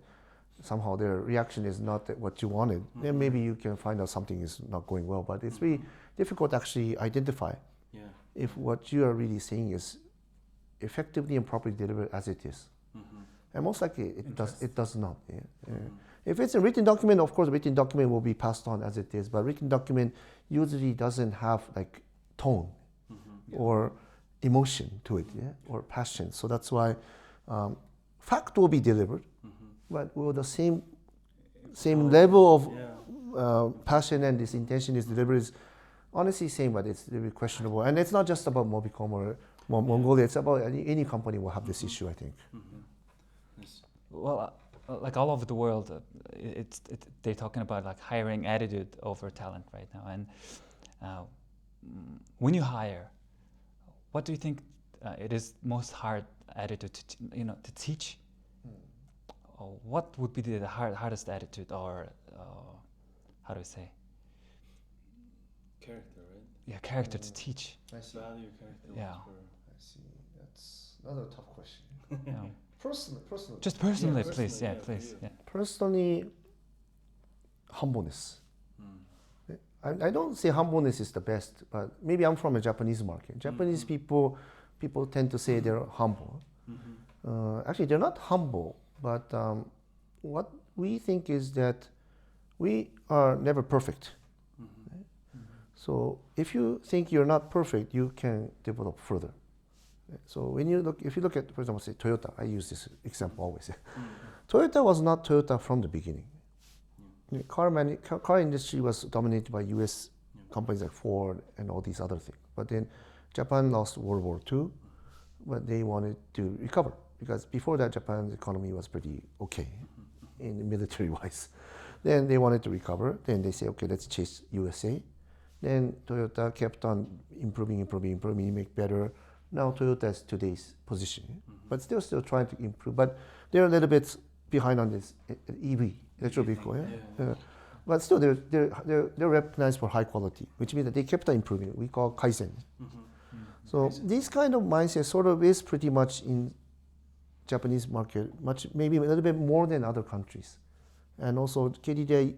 Speaker 2: somehow their reaction is not what you wanted. Then maybe you can find out something is not going well. But it's really difficult to actually identify if what you are really saying is effectively and properly delivered as it is. And most likely it does not. If it's a written document, of course, written document will be passed on as it is, but written document usually doesn't have like tone or emotion to it, yeah, or passion. So that's why fact will be delivered, but will the same level of passion and this intention is delivered is honestly same, but it's really questionable. And it's not just about Mobicom or Mongolia. It's about any company will have this issue, I think.
Speaker 1: Well, like all over the world, they're talking about like hiring attitude over talent right now. And when you hire, what do you think it is most hard attitude to teach? Or what would be the hardest attitude, or how do I say?
Speaker 3: Character, right?
Speaker 1: Yeah, character to teach.
Speaker 2: I see.
Speaker 3: Value, character.
Speaker 1: Yeah.
Speaker 2: I see. That's another tough question.
Speaker 1: Yeah.
Speaker 2: Personally.
Speaker 1: Just personally,
Speaker 3: Yeah,
Speaker 1: please.
Speaker 3: personally,
Speaker 1: Yeah,
Speaker 3: yeah,
Speaker 1: please.
Speaker 3: for you.
Speaker 1: Yeah.
Speaker 2: Personally, humbleness. I don't say humbleness is the best, but maybe I'm from a Japanese market. Japanese people tend to say they're humble. Actually, they're not humble, but what we think is that we are never perfect. Right? So if you think you're not perfect, you can develop further. Right? So if you look at, for example, say Toyota, I use this example always. Toyota was not Toyota from the beginning. The car industry was dominated by U.S. companies like Ford and all these other things. But then Japan lost World War II, but they wanted to recover because before that Japan's economy was pretty okay in military-wise. Then they wanted to recover. Then they say, okay, let's chase USA. Then Toyota kept on improving, make better. Now Toyota is today's position, but still trying to improve. But they're a little bit behind on this EV, electric vehicle. Yeah? But still, they're recognized for high quality, which means that they kept on improving. We call kaizen. So this kind of mindset sort of is pretty much in Japanese market, maybe a little bit more than other countries. And also, KDDI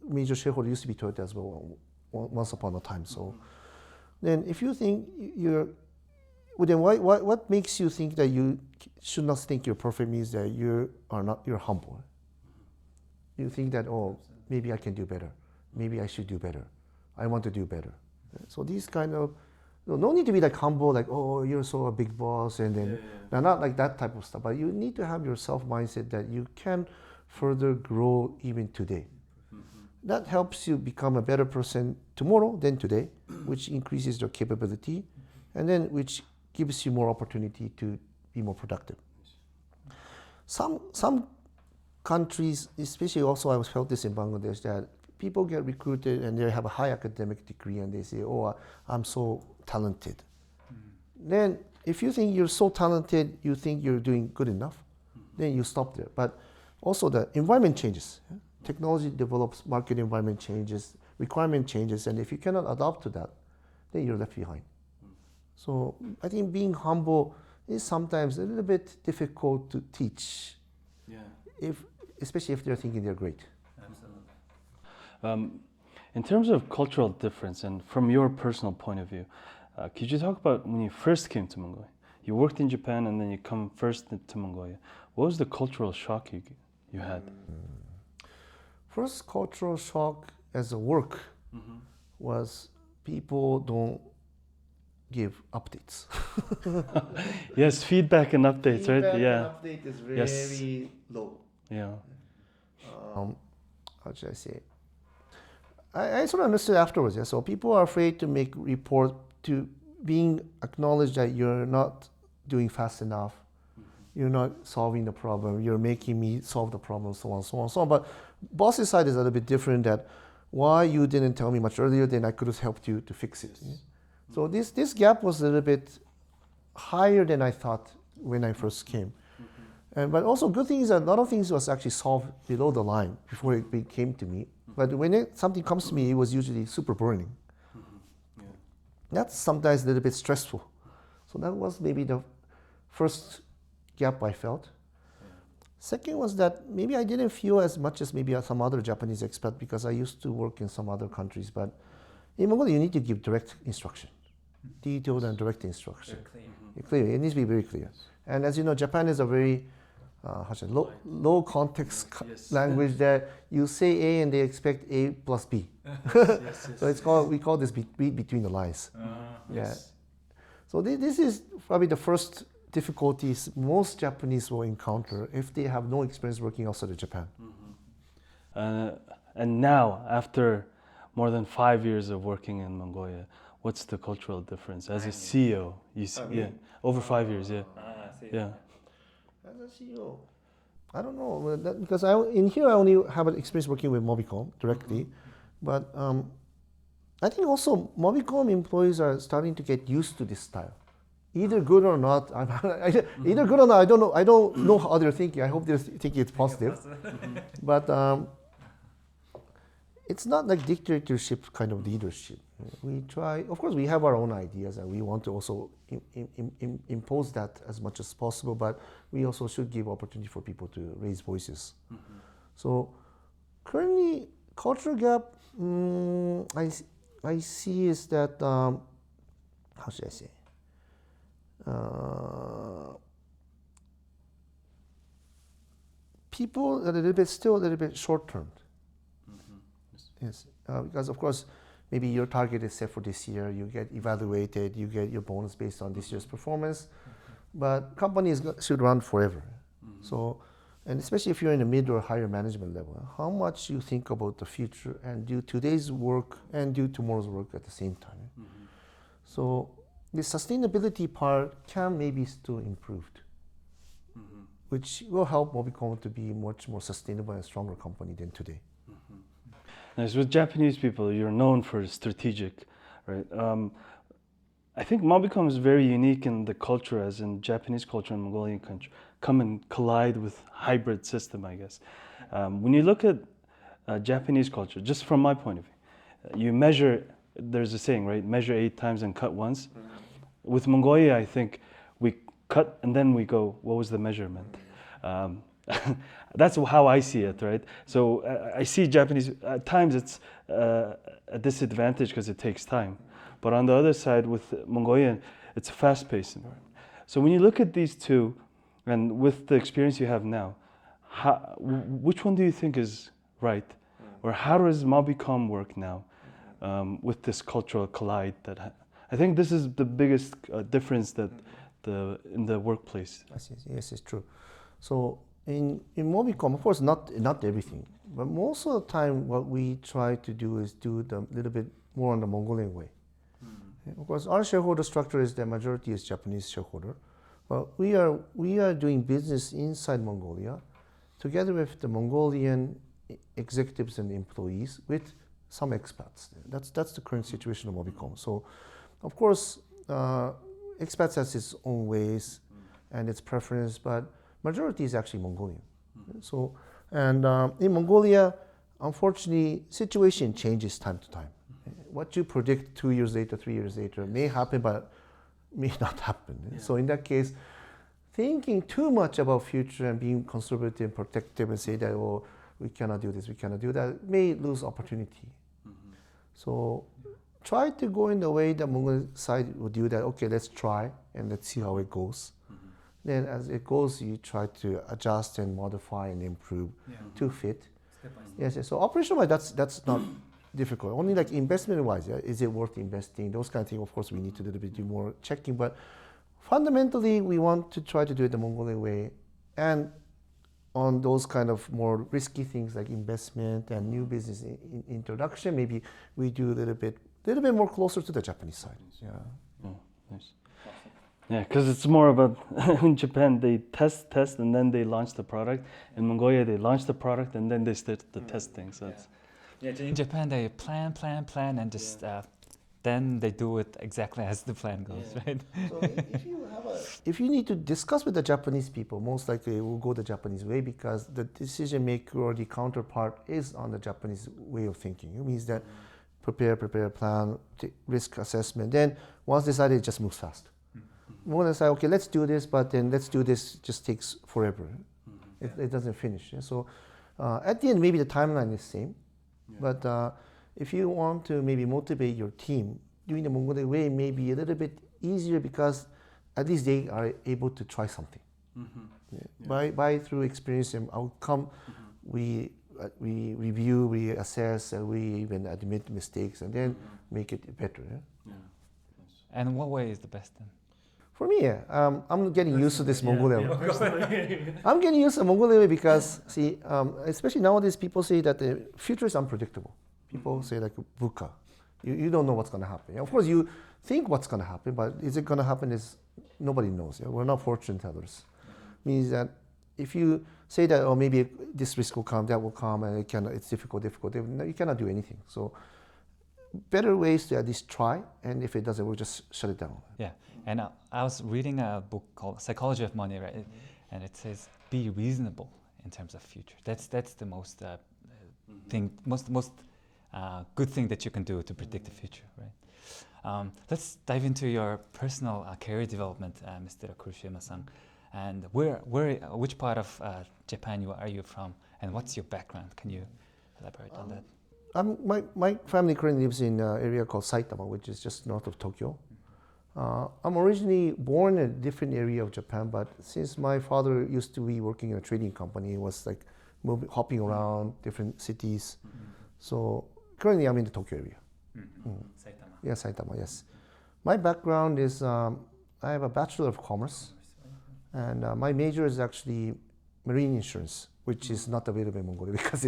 Speaker 2: major shareholder used to be Toyota as well once upon a time. So then if you think then what makes you think that you should not think you're perfect means that you're humble. You think that, maybe I can do better. Maybe I should do better. I want to do better. So these kind of, no need to be like humble, like, you're so a big boss, and then, not like that type of stuff, but you need to have your self-mindset that you can further grow even today. That helps you become a better person tomorrow than today, which increases your capability, and then which gives you more opportunity to be more productive. Some countries, especially also I felt this in Bangladesh, that people get recruited and they have a high academic degree and they say, I'm so talented. Then if you think you're so talented, you think you're doing good enough, then you stop there. But also the environment changes. Technology develops, market environment changes, requirement changes, and if you cannot adapt to that, then you're left behind. So I think being humble is sometimes a little bit difficult to teach, especially if they're thinking they're great.
Speaker 3: Absolutely. In terms of cultural difference and from your personal point of view, could you talk about when you first came to Mongolia? You worked in Japan and then you come first to Mongolia. What was the cultural shock you had?
Speaker 2: First cultural shock as a work was people don't give updates.
Speaker 3: Yes, feedback and updates, right?
Speaker 2: Feedback
Speaker 3: Yeah.
Speaker 2: and update is very low.
Speaker 3: Yeah.
Speaker 2: How should I say it? I sort of understood afterwards. Yeah? So people are afraid to make report to being acknowledged that you're not doing fast enough. You're not solving the problem. You're making me solve the problem, so on, so on, so on. But boss's side is a little bit different. That why you didn't tell me much earlier, then I could have helped you to fix it. Yeah? So this gap was a little bit higher than I thought when I first came. But also good thing is that a lot of things was actually solved below the line before it came to me. But when something comes to me, it was usually super burning. That's sometimes a little bit stressful. So that was maybe the first gap I felt. Second was that maybe I didn't feel as much as maybe some other Japanese expat because I used to work in some other countries. But in Mongolia, you need to give direct instruction, detailed and direct instruction. Clear. It needs to be very clear. And as you know, Japan is a very low context language that you say A and they expect A plus B. So we call this read between the lines. So this is probably the first difficulties most Japanese will encounter if they have no experience working outside of Japan.
Speaker 3: And now, after more than 5 years of working in Mongolia, what's the cultural difference as a CEO? You see, over 5 years, yeah.
Speaker 2: As a CEO, I don't know because in here I only have an experience working with Mobicom directly, but I think also Mobicom employees are starting to get used to this style. Either good or not, either good or not, I don't know. I don't know how they're thinking. I hope they're thinking it's positive, but it's not like dictatorship kind of leadership. We try, of course, we have our own ideas, and we want to also impose that as much as possible. But we also should give opportunity for people to raise voices. So currently, cultural gap I see is that how should I say? People still a little bit short-termed. Yes, because of course, maybe your target is set for this year. You get evaluated. You get your bonus based on this year's performance. But companies should run forever. So, and especially if you're in a mid or higher management level, how much you think about the future and do today's work and do tomorrow's work at the same time. So the sustainability part can maybe still improved, which will help Mobicom to be much more sustainable and stronger company than today.
Speaker 3: Nice. With Japanese people, you're known for strategic, right? I think Mobicom is very unique in the culture, as in Japanese culture and Mongolian culture come and collide with hybrid system, I guess. When you look at Japanese culture, just from my point of view, you measure, there's a saying, right? Measure 8 times and cut once. With Mongolia, I think we cut and then we go, what was the measurement? That's how I see it, right? So I see Japanese, at times it's a disadvantage because it takes time. But on the other side, with Mongolian, it's a fast-paced environment. So when you look at these two, and with the experience you have now, which one do you think is right? Or how does Mobicom work now with this cultural collide? That I think this is the biggest difference that in the workplace.
Speaker 2: Yes, it's true. So in Mobicom, of course, not everything, but most of the time, what we try to do is do the little bit more on the Mongolian way. Of course, our shareholder structure is the majority is Japanese shareholder, but we are doing business inside Mongolia, together with the Mongolian executives and employees, with some expats. That's the current situation of Mobicom. So, of course, expats has its own ways and its preference, but majority is actually Mongolian. So, and in Mongolia, unfortunately, situation changes time to time. What you predict 2 years later, 3 years later may happen, but may not happen. So in that case, thinking too much about future and being conservative and protective and say that, oh, we cannot do this, we cannot do that, may lose opportunity. So try to go in the way the Mongolian side would do that. Okay, let's try and let's see how it goes. Then as it goes, you try to adjust and modify and improve to fit. Yes. So operational-wise, that's not difficult. Only like investment-wise, is it worth investing? Those kind of things, of course, we need to do more checking. But fundamentally, we want to try to do it the Mongolian way. And on those kind of more risky things like investment and new business introduction, maybe we do a little bit more closer to the Japanese side. Yeah.
Speaker 3: Oh, nice. Yeah, because it's more about in Japan they test, and then they launch the product. In Mongolia, they launch the product and then they start the testing. So it's
Speaker 1: in Japan they plan, and just then they do it exactly as the plan goes, right?
Speaker 2: So if you need to discuss with the Japanese people, most likely it will go the Japanese way because the decision maker or the counterpart is on the Japanese way of thinking. It means that prepare, plan, risk assessment. Then once decided, it just moves fast. More than say, okay, let's do this, but then let's do this just takes forever. It doesn't finish. So at the end, maybe the timeline is same, but if you want to maybe motivate your team, doing the Mongolian way may be a little bit easier because at least they are able to try something. By through experience and outcome, we review, we assess, we even admit mistakes and then make it better.
Speaker 1: And what way is the best then?
Speaker 2: For me, I'm getting used to this Mongolia. I'm getting used to Mongolia because, see, especially nowadays, people say that the future is unpredictable. People say like VUCA. You don't know what's going to happen. Of course, you think what's going to happen, but is it going to happen is nobody knows. We're not fortune tellers. Means that if you say that, oh, maybe this risk will come, that will come, and it's difficult, you cannot do anything. So better ways to at least try, and if it doesn't, we'll just shut it down.
Speaker 1: Yeah, and I was reading a book called Psychology of Money, right? And it says be reasonable in terms of future. That's the most good thing that you can do to predict the future, right? Let's dive into your personal career development, Mr. Kurushima-san. And which part of Japan are you from, and what's your background? Can you elaborate on that?
Speaker 2: My family currently lives in an area called Saitama, which is just north of Tokyo. I'm originally born in a different area of Japan, but since my father used to be working in a trading company, he was like hopping around different cities. So currently I'm in the Tokyo area.
Speaker 1: Saitama.
Speaker 2: Yeah, Saitama, yes. My background is I have a Bachelor of Commerce, and my major is actually marine insurance, which is not available in Mongolia because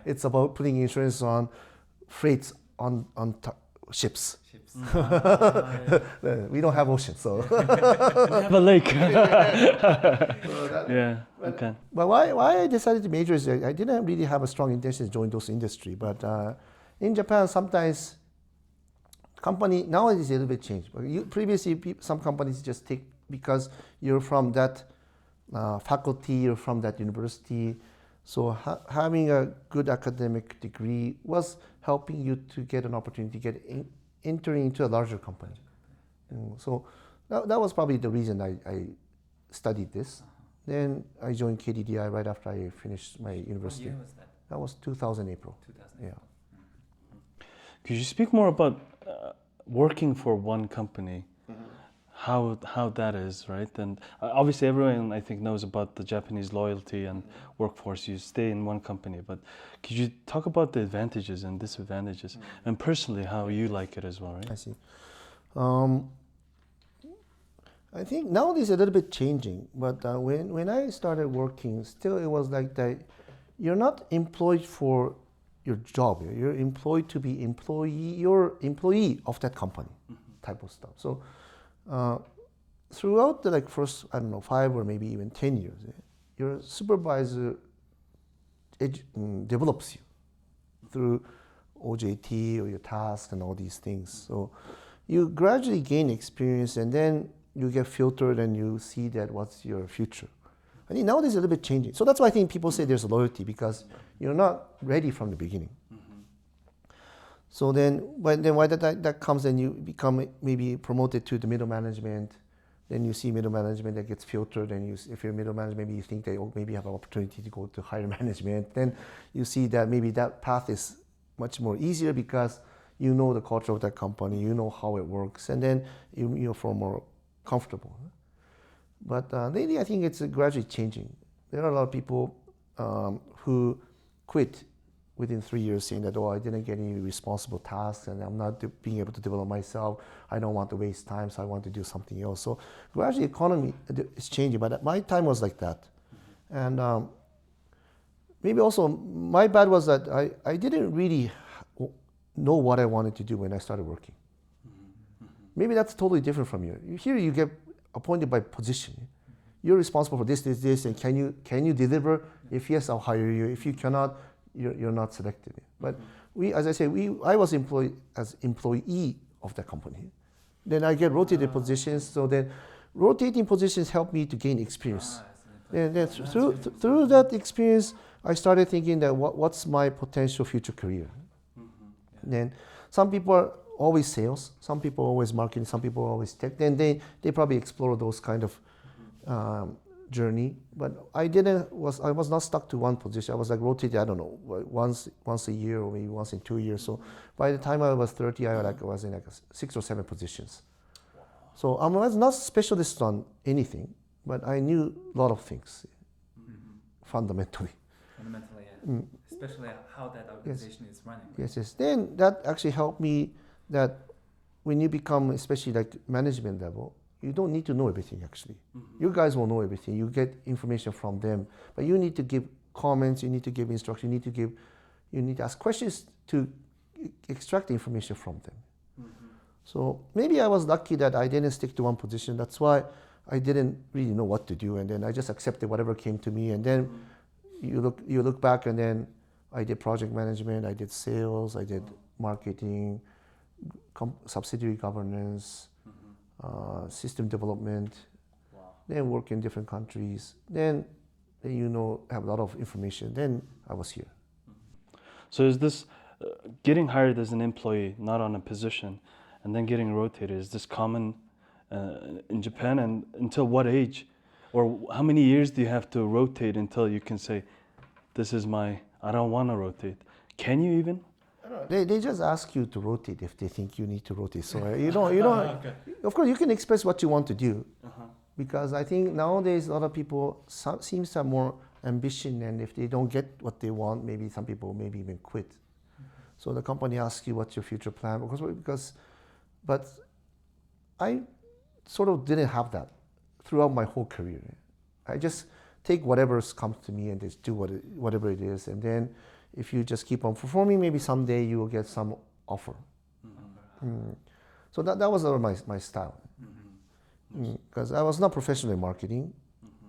Speaker 2: it's about putting insurance on freights on ships. We don't have ocean, so
Speaker 3: We have a lake. Yeah. Okay.
Speaker 2: But why I decided to major is I didn't really have a strong intention to join those industry. But in Japan, sometimes company nowadays a little bit changed. But previously, some companies just take because you're from that faculty, you're from that university. So having a good academic degree was helping you to get an opportunity to get entering into a larger company. So that was probably the reason I studied this. Then I joined KDDI right after I finished my university.
Speaker 1: What year was that?
Speaker 2: That was 2000 April.
Speaker 1: 2000.
Speaker 2: Yeah.
Speaker 3: Could you speak more about working for one company? How that is, right? And obviously everyone I think knows about the Japanese loyalty and workforce. You stay in one company, but could you talk about the advantages and disadvantages, and personally how you like it as well, right?
Speaker 2: I see. I think nowadays a little bit changing, but when I started working, still it was like that. You're not employed for your job. You're employed to be you're employee of that company, type of stuff. So. Throughout the first 5 or maybe even 10 years, your supervisor develops you through OJT or your tasks and all these things. So you gradually gain experience, and then you get filtered and you see that what's your future. I think nowadays a little bit changing. So that's why I think people say there's loyalty, because you're not ready from the beginning. So then, why that comes, and you become maybe promoted to the middle management. Then you see middle management that gets filtered, and if you're middle management, maybe you think they maybe have an opportunity to go to higher management. Then you see that maybe that path is much more easier because you know the culture of that company, you know how it works, and then you feel more comfortable. But lately, I think it's gradually changing. There are a lot of people who quit within 3 years, saying that, I didn't get any responsible tasks and I'm not being able to develop myself. I don't want to waste time, so I want to do something else. So gradually economy is changing, but my time was like that. And maybe also my bad was that I didn't really know what I wanted to do when I started working. Maybe that's totally different from you. Here you get appointed by position. You're responsible for this, and can you deliver? If yes, I'll hire you. If you cannot, you're not selected. But as I say, I was employed as employee of the company. Then I get rotated positions. So then rotating positions help me to gain experience. And then through that experience, I started thinking that what's my potential future career. Then some people are always sales, some people are always marketing, some people are always tech. Then they probably explore those kind of journey, but I was not stuck to one position. I was rotated, I don't know, once a year or maybe once in 2 years. So by the time I was 30, I was in 6 or 7 positions. So I was not specialist on anything, but I knew a lot of things, fundamentally.
Speaker 1: Fundamentally, yeah. Especially how that organization is running.
Speaker 2: Yes. Then that actually helped me that when you become, especially like management level, you don't need to know everything actually. You guys will know everything. You get information from them, but you need to give comments, you need to give instruction, you need to ask questions to extract the information from them. So maybe I was lucky that I didn't stick to one position. That's why I didn't really know what to do, and then I just accepted whatever came to me. And then you look back, and then I did project management, I did sales, I did marketing, subsidiary governance, system development. Then work in different countries. Then have a lot of information. Then I was here.
Speaker 3: So is this getting hired as an employee, not on a position, and then getting rotated, is this common in Japan? And until what age, or how many years do you have to rotate until you can say, this is I don't want to rotate? Can you even?
Speaker 2: They just ask you to rotate if they think you need to rotate. So you don't. Okay. Of course, you can express what you want to do, because I think nowadays a lot of people seems to have more ambition, and if they don't get what they want, maybe some people maybe even quit. So the company asks you what's your future plan, but I sort of didn't have that throughout my whole career. I just take whatever comes to me and just do whatever it is, and then if you just keep on performing, maybe someday you will get some offer. So that was my style. Because I was not professional in marketing,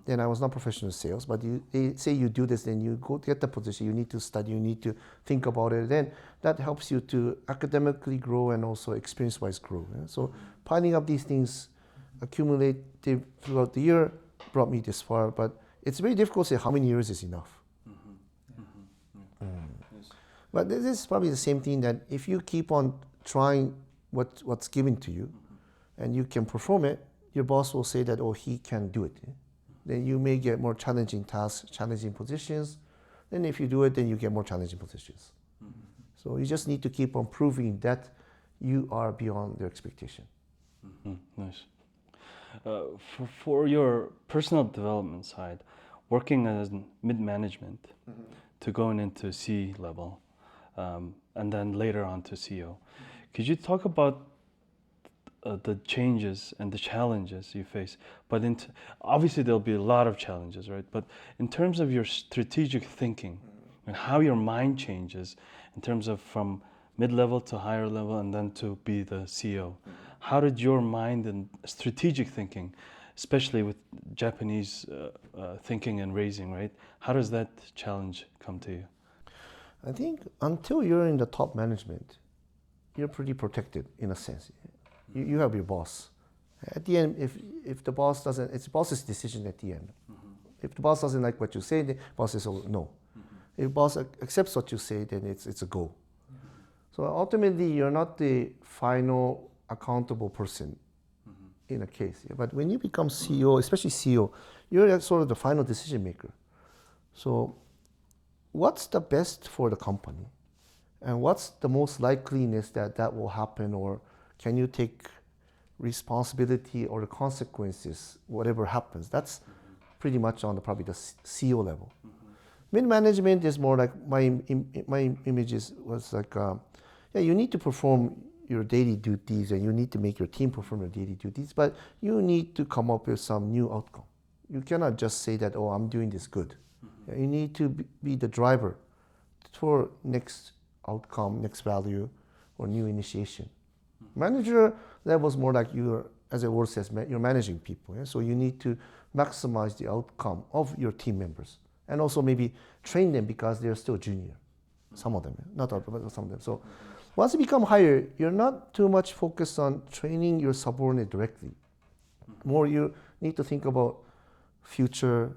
Speaker 2: then I was not professional in sales, but they say you do this, then you go get the position, you need to study, you need to think about it, then that helps you to academically grow and also experience-wise grow. So piling up these things, accumulated throughout the year, brought me this far, but it's very difficult to say how many years is enough. But this is probably the same thing, that if you keep on trying what's given to you and you can perform it, your boss will say that, oh, he can do it. Then you may get more challenging tasks, challenging positions. Then if you do it, then you get more challenging positions. So you just need to keep on proving that you are beyond their expectation.
Speaker 3: Nice. For your personal development side, working as mid-management to going into C level, and then later on to CEO, could you talk about the changes and the challenges you face? But obviously there'll be a lot of challenges, right? But in terms of your strategic thinking and how your mind changes in terms of from mid-level to higher level and then to be the CEO, how did your mind and strategic thinking, especially with Japanese thinking and raising, right? How does that challenge come to you?
Speaker 2: I think until you're in the top management, you're pretty protected in a sense. You have your boss. At the end, if the boss doesn't, it's the boss's decision at the end. If the boss doesn't like what you say, the boss says, oh, no. If the boss accepts what you say, then it's a go. So ultimately, you're not the final accountable person in a case. But when you become CEO, especially CEO, you're sort of the final decision maker. So what's the best for the company? And what's the most likeliness that will happen, or can you take responsibility or the consequences, whatever happens? That's pretty much on probably the CEO level. Mid-management is more like, my images was like, you need to perform your daily duties and you need to make your team perform your daily duties, but you need to come up with some new outcome. You cannot just say that, oh, I'm doing this good. You need to be the driver for next outcome, next value, or new initiation. Manager level is more like as the word says, you're managing people. So you need to maximize the outcome of your team members and also maybe train them because they're still junior. Some of them, not all, but some of them. So once you become higher, you're not too much focused on training your subordinate directly. More you need to think about future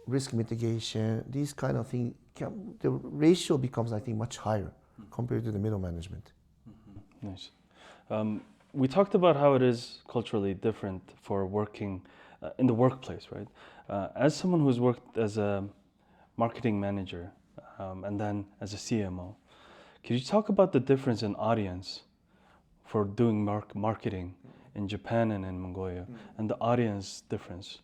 Speaker 2: risk mitigation, these kind of things. The ratio becomes, I think, much higher compared to the middle management.
Speaker 3: Nice. We talked about how it is culturally different for working in the workplace, right? As someone who's worked as a marketing manager and then as a CMO, could you talk about the difference in audience for doing marketing in Japan and in Mongolia, and the audience difference?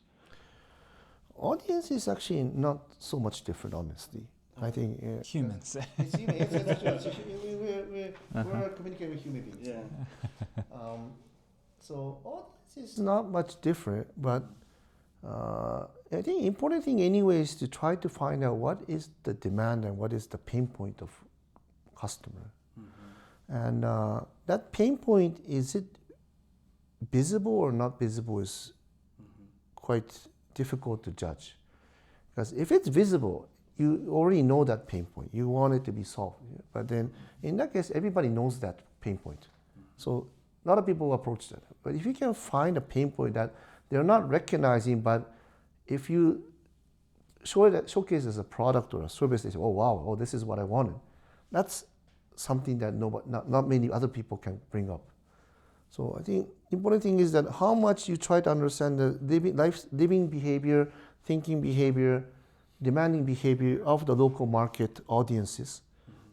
Speaker 2: Audience is actually not so much different, honestly. I think
Speaker 1: humans.
Speaker 2: we're communicating with human beings.
Speaker 3: Yeah.
Speaker 2: So all this is not much different, but I think important thing anyway is to try to find out what is the demand and what is the pain point of customer. And that pain point, is it visible or not visible, is quite difficult to judge. Because if it's visible, you already know that pain point. You want it to be solved. But then in that case, everybody knows that pain point. So a lot of people approach that. But if you can find a pain point that they're not recognizing, but if you showcase as a product or a service, they say, oh wow, oh this is what I wanted. That's something that not many other people can bring up. So I think important thing is that how much you try to understand the living behavior, thinking behavior, demanding behavior of the local market audiences,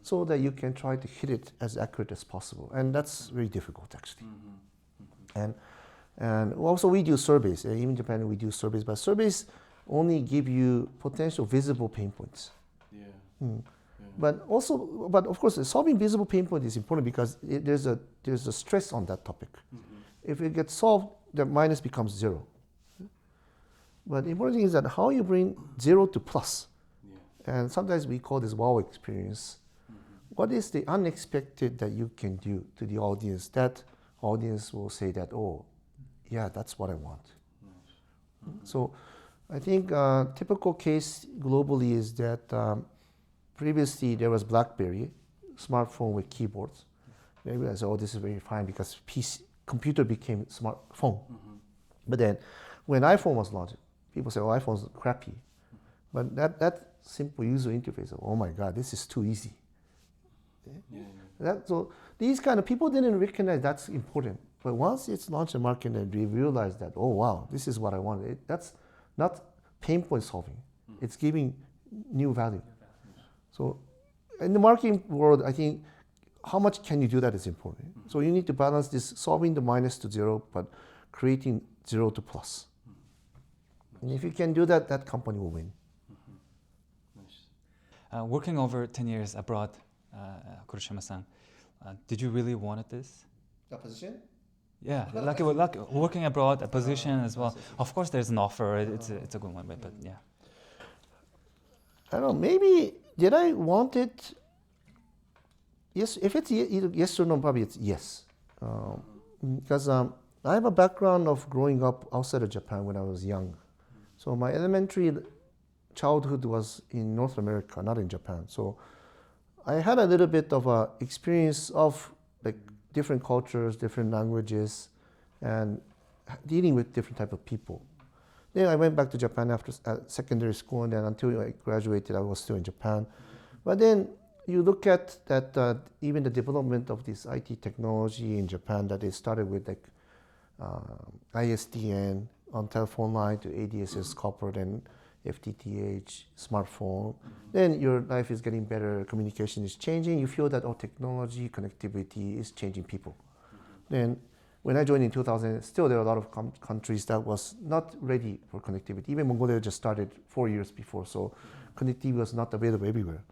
Speaker 2: so that you can try to hit it as accurate as possible. And that's very difficult actually. And also we do surveys. Even in Japan we do surveys, but surveys only give you potential visible pain points. But of course, solving visible pain point is important because there's a stress on that topic. If it gets solved, the minus becomes 0. But the important thing is that how you bring 0 to plus. And sometimes we call this wow experience. What is the unexpected that you can do to the audience? That audience will say that, oh, yeah, that's what I want. So I think typical case globally is that previously there was BlackBerry, smartphone with keyboards. They realized, oh, this is very fine because computer became smartphone. But then when iPhone was launched, people say, oh, iPhone's crappy. But that simple user interface, oh my God, this is too easy. So these kind of people didn't recognize that's important. But once it's launched in the market and they realize that, oh wow, this is what I wanted. That's not pain point solving. It's giving new value. So in the marketing world, I think how much can you do that is important. So you need to balance this, solving the minus to 0, but creating 0 to plus. And if you can do that, that company will win.
Speaker 1: Working over 10 years abroad, Kurushima-san, did you really wanted this?
Speaker 2: A position?
Speaker 1: Yeah, like working abroad, a position as well. Of course, there's an offer. It's a good one, but yeah.
Speaker 2: I don't know. Maybe did I want it? Yes. If it's either yes or no, probably it's yes. Because I have a background of growing up outside of Japan when I was young. So my elementary childhood was in North America, not in Japan. So I had a little bit of a experience of like different cultures, different languages, and dealing with different type of people. Then I went back to Japan after secondary school, and then until I graduated, I was still in Japan. But then you look at that even the development of this IT technology in Japan, that it started with like ISDN on telephone line to ADSS corporate and FTTH, smartphone. Then your life is getting better, communication is changing. You feel that technology, connectivity is changing people. Then when I joined in 2000, still there are a lot of countries that was not ready for connectivity. Even Mongolia just started 4 years before, so connectivity was not available everywhere.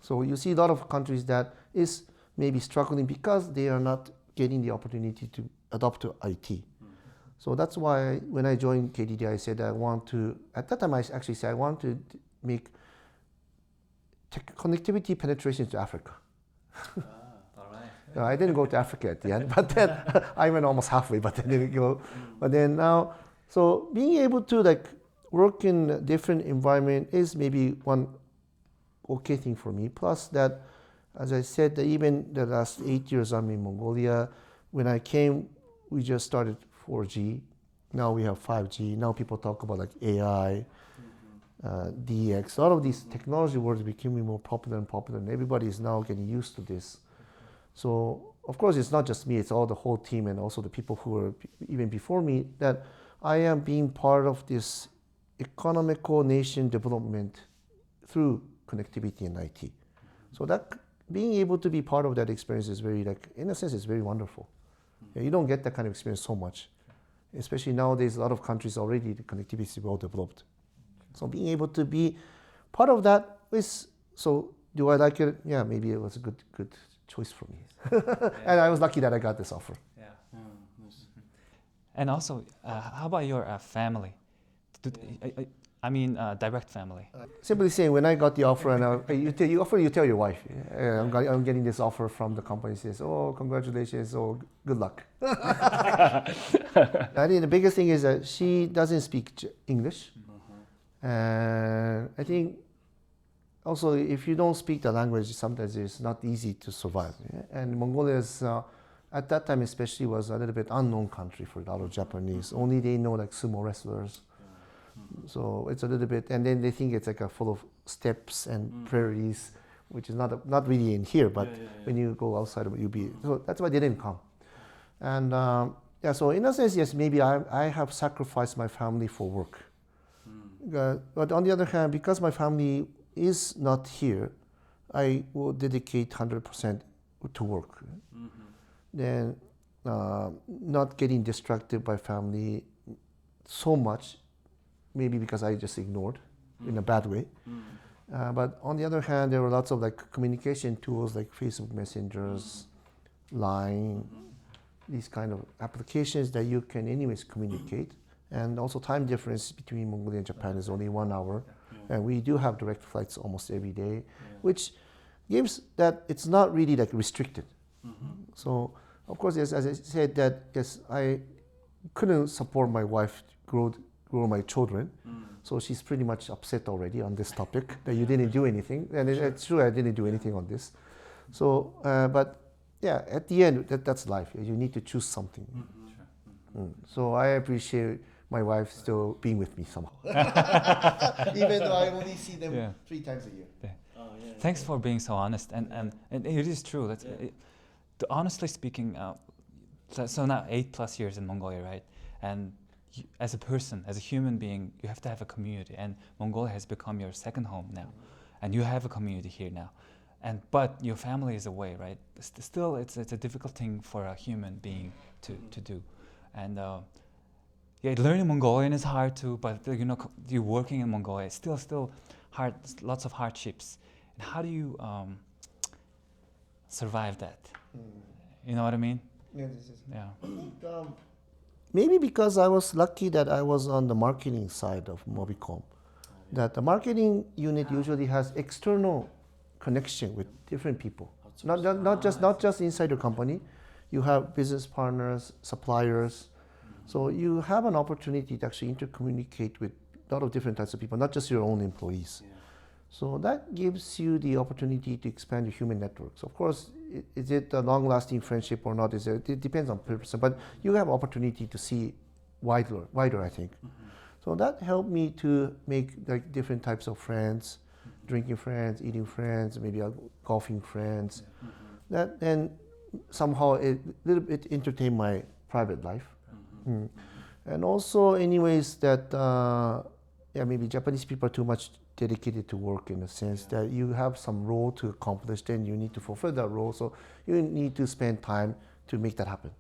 Speaker 2: So you see a lot of countries that is maybe struggling because they are not getting the opportunity to adopt to IT. So that's why when I joined KDDI, I said I want to, at that time I actually said I want to make connectivity penetration to Africa.
Speaker 1: All right.
Speaker 2: No, I didn't go to Africa at the end, but then I went almost halfway, but then didn't go. But then now, so being able to like work in a different environment is maybe one okay thing for me. Plus that, as I said, that even the last 8 years I'm in Mongolia, when I came, we just started 4G. Now we have 5G. Now people talk about like AI, DX. A lot of these technology words becoming more popular and popular, and everybody is now getting used to this. So of course it's not just me, it's all the whole team and also the people who were even before me, that I am being part of this economical nation development through connectivity and IT. So that being able to be part of that experience is very, like, in a sense, it's very wonderful. Yeah, you don't get that kind of experience so much. Especially nowadays, a lot of countries already, the connectivity is well developed. So being able to be part of that is, so do I like it? Yeah, maybe it was a good choice for me. And I was lucky that I got this offer.
Speaker 1: Yeah. And also, how about your family? I mean, direct family.
Speaker 2: Simply saying, when I got the offer, and you tell your wife, I'm getting this offer from the company. Says, oh, congratulations, oh, good luck. I think the biggest thing is that she doesn't speak English, and I think also if you don't speak the language, sometimes it's not easy to survive. And Mongolia is, at that time especially, was a little bit unknown country for a lot of Japanese. Only they know like sumo wrestlers. So it's a little bit, and then they think it's like a full of steppes and prairies, which is not really in here, but when you go outside of it, you'll be, so that's why they didn't come. And so in a sense, yes, maybe I have sacrificed my family for work. But on the other hand, because my family is not here, I will dedicate 100% to work. Then not getting distracted by family so much, maybe because I just ignored in a bad way. But on the other hand, there were lots of like communication tools like Facebook Messengers, Line, these kind of applications that you can anyways communicate. And also time difference between Mongolia and Japan is only 1 hour. And we do have direct flights almost every day, which gives that it's not really like restricted. So of course, yes, as I said that, yes, I couldn't support my wife grow my children, so she's pretty much upset already on this topic that you didn't do anything, and it's true I didn't do anything on this. So, but yeah, at the end that's life. You need to choose something. So I appreciate my wife still being with me somehow, even though I only see them 3 times a year.
Speaker 1: Thanks for being so honest, and it is true. That's honestly speaking. So now 8+ years in Mongolia, right? And as a person, as a human being, you have to have a community, and Mongolia has become your second home now, and you have a community here now, but your family is away, right? Still, it's a difficult thing for a human being to do, and learning Mongolian is hard too. But you working in Mongolia, it's still hard, lots of hardships. And how do you survive that? You know what I mean? Yeah.
Speaker 2: Maybe because I was lucky that I was on the marketing side of Mobicom, that the marketing unit usually has external connection with different people, not just inside your company. You have business partners, suppliers, so you have an opportunity to actually intercommunicate with a lot of different types of people, not just your own employees. So that gives you the opportunity to expand your human networks. Of course, is it a long-lasting friendship or not? It depends on person, but you have opportunity to see wider, I think. So that helped me to make like different types of friends, drinking friends, eating friends, maybe golfing friends. That then somehow a little bit entertained my private life. And also, anyways, that maybe Japanese people are too much dedicated to work in the sense that you have some role to accomplish, then you need to fulfill that role. So you need to spend time to make that happen.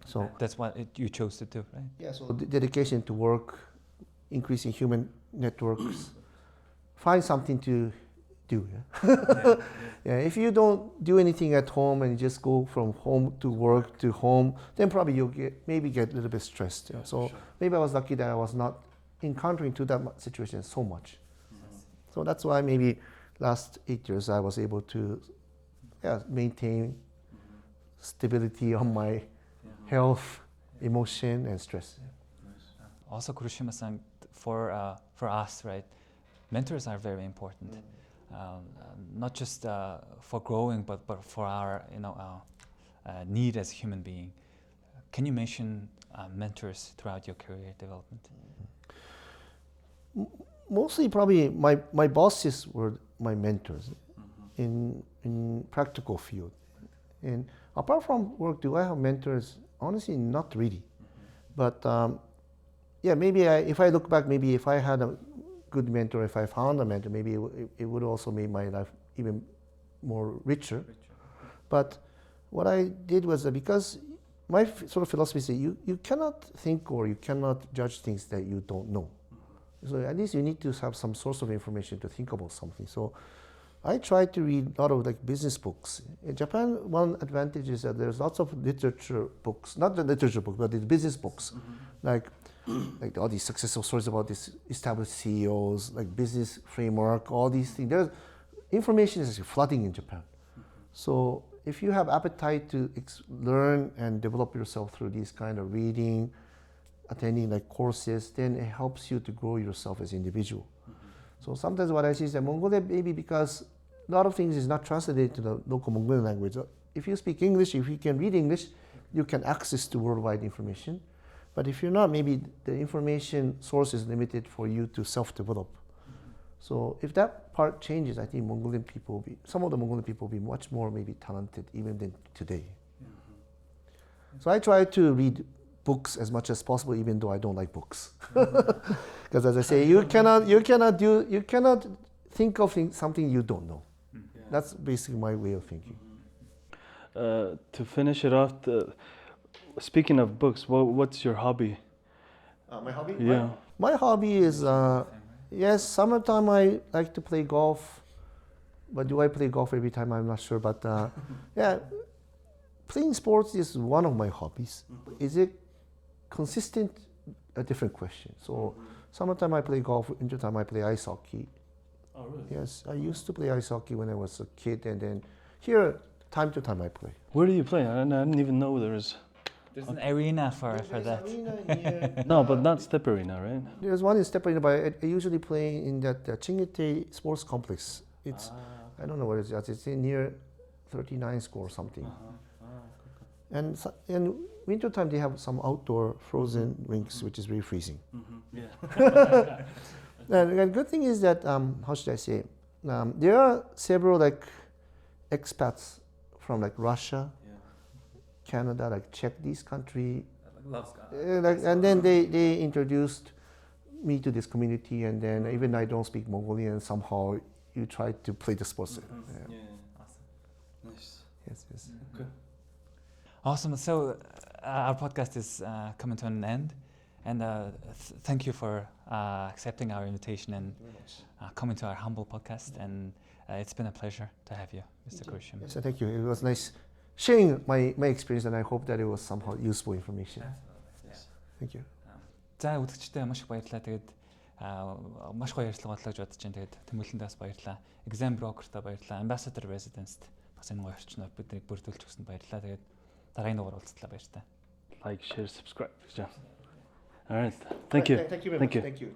Speaker 2: So
Speaker 1: that's what you chose to do, right?
Speaker 2: Yeah. So dedication to work, increasing human networks, find something to do. If you don't do anything at home and you just go from home to work to home, then probably you'll get a little bit stressed. So maybe I was lucky that I was not encountering to that situation so much. So that's why maybe last 8 years I was able to maintain stability on my health, emotion, and stress.
Speaker 1: Also, Kurushima-san, for us, right, mentors are very important. Not just for growing, but for our need as a human being. Can you mention mentors throughout your career development?
Speaker 2: Mostly probably my bosses were my mentors in practical field. And apart from work, do I have mentors? Honestly, not really. But maybe if I look back, maybe if I had a good mentor, if I found a mentor, maybe it would also make my life even more richer. But what I did was because my sort of philosophy is that you cannot think or you cannot judge things that you don't know. So at least you need to have some source of information to think about something. So I try to read a lot of like business books. In Japan, one advantage is that there's lots of literature books, not the literature book, but the business books, like all these successful stories about these established CEOs, like business framework, all these things. There's information is actually flooding in Japan. So if you have appetite to learn and develop yourself through these kind of reading, attending like courses, then it helps you to grow yourself as an individual. So sometimes what I see is that Mongolia, maybe because a lot of things is not translated to the local Mongolian language. If you speak English, if you can read English, you can access to worldwide information. But if you're not, maybe the information source is limited for you to self-develop. So if that part changes, I think Mongolian people some of the Mongolian people will be much more maybe talented even than today. So I try to read books as much as possible, even though I don't like books. Because as I say, you cannot think of something you don't know. That's basically my way of thinking.
Speaker 3: To finish it off, speaking of books, what's your hobby?
Speaker 2: My hobby?
Speaker 3: Yeah.
Speaker 2: My hobby is, yes, summertime I like to play golf. But do I play golf every time? I'm not sure. But yeah, playing sports is one of my hobbies. Is it consistent? A different question. So summertime I play golf, wintertime I play ice hockey.
Speaker 3: Oh, really?
Speaker 2: Yes, I used to play ice hockey when I was a kid, and then here, time to time I play.
Speaker 3: Where do you play? I didn't even know there's
Speaker 1: an arena for that.
Speaker 2: Arena here.
Speaker 3: No, but not Step Arena, right?
Speaker 2: There's one in Step Arena, but I usually play in that Chingete Sports Complex. It's I don't know what it is. It's near 39 score or something. And in winter time they have some outdoor frozen rinks, which is very freezing.
Speaker 3: Yeah.
Speaker 2: And the good thing is that how should I say? There are several like expats from like Russia, Canada, like Czech, these country, and then they introduced me to this community, and then even I don't speak Mongolian, somehow you try to play the sports.
Speaker 3: Yeah. Awesome. Nice.
Speaker 2: Yes.
Speaker 3: Okay.
Speaker 1: Awesome. So our podcast is coming to an end, and thank you for accepting our invitation and coming to our humble podcast. And it's been a pleasure to have you, Mr. Kurushima.
Speaker 2: Yes, thank you. It was nice sharing my experience, and I hope that it was somehow useful information.
Speaker 1: Yes.
Speaker 2: Thank you.
Speaker 1: За үзэгчдээ маш их баярлалаа. Тэгээд маш их баярлалаа гэж бодож байна. Тэгээд Тэмүүлэндээс баярлалаа. Exam broker-та баярлалаа. Ambassador residence бас энэ гоё орчноор биднийг бүрдүүлж өгсөнд баярлалаа. Тэгээд дараагийн дугаар уулзлаа баяр та.
Speaker 3: Like, share, subscribe. All right. Thank you.
Speaker 2: Thank you very much. Thank you.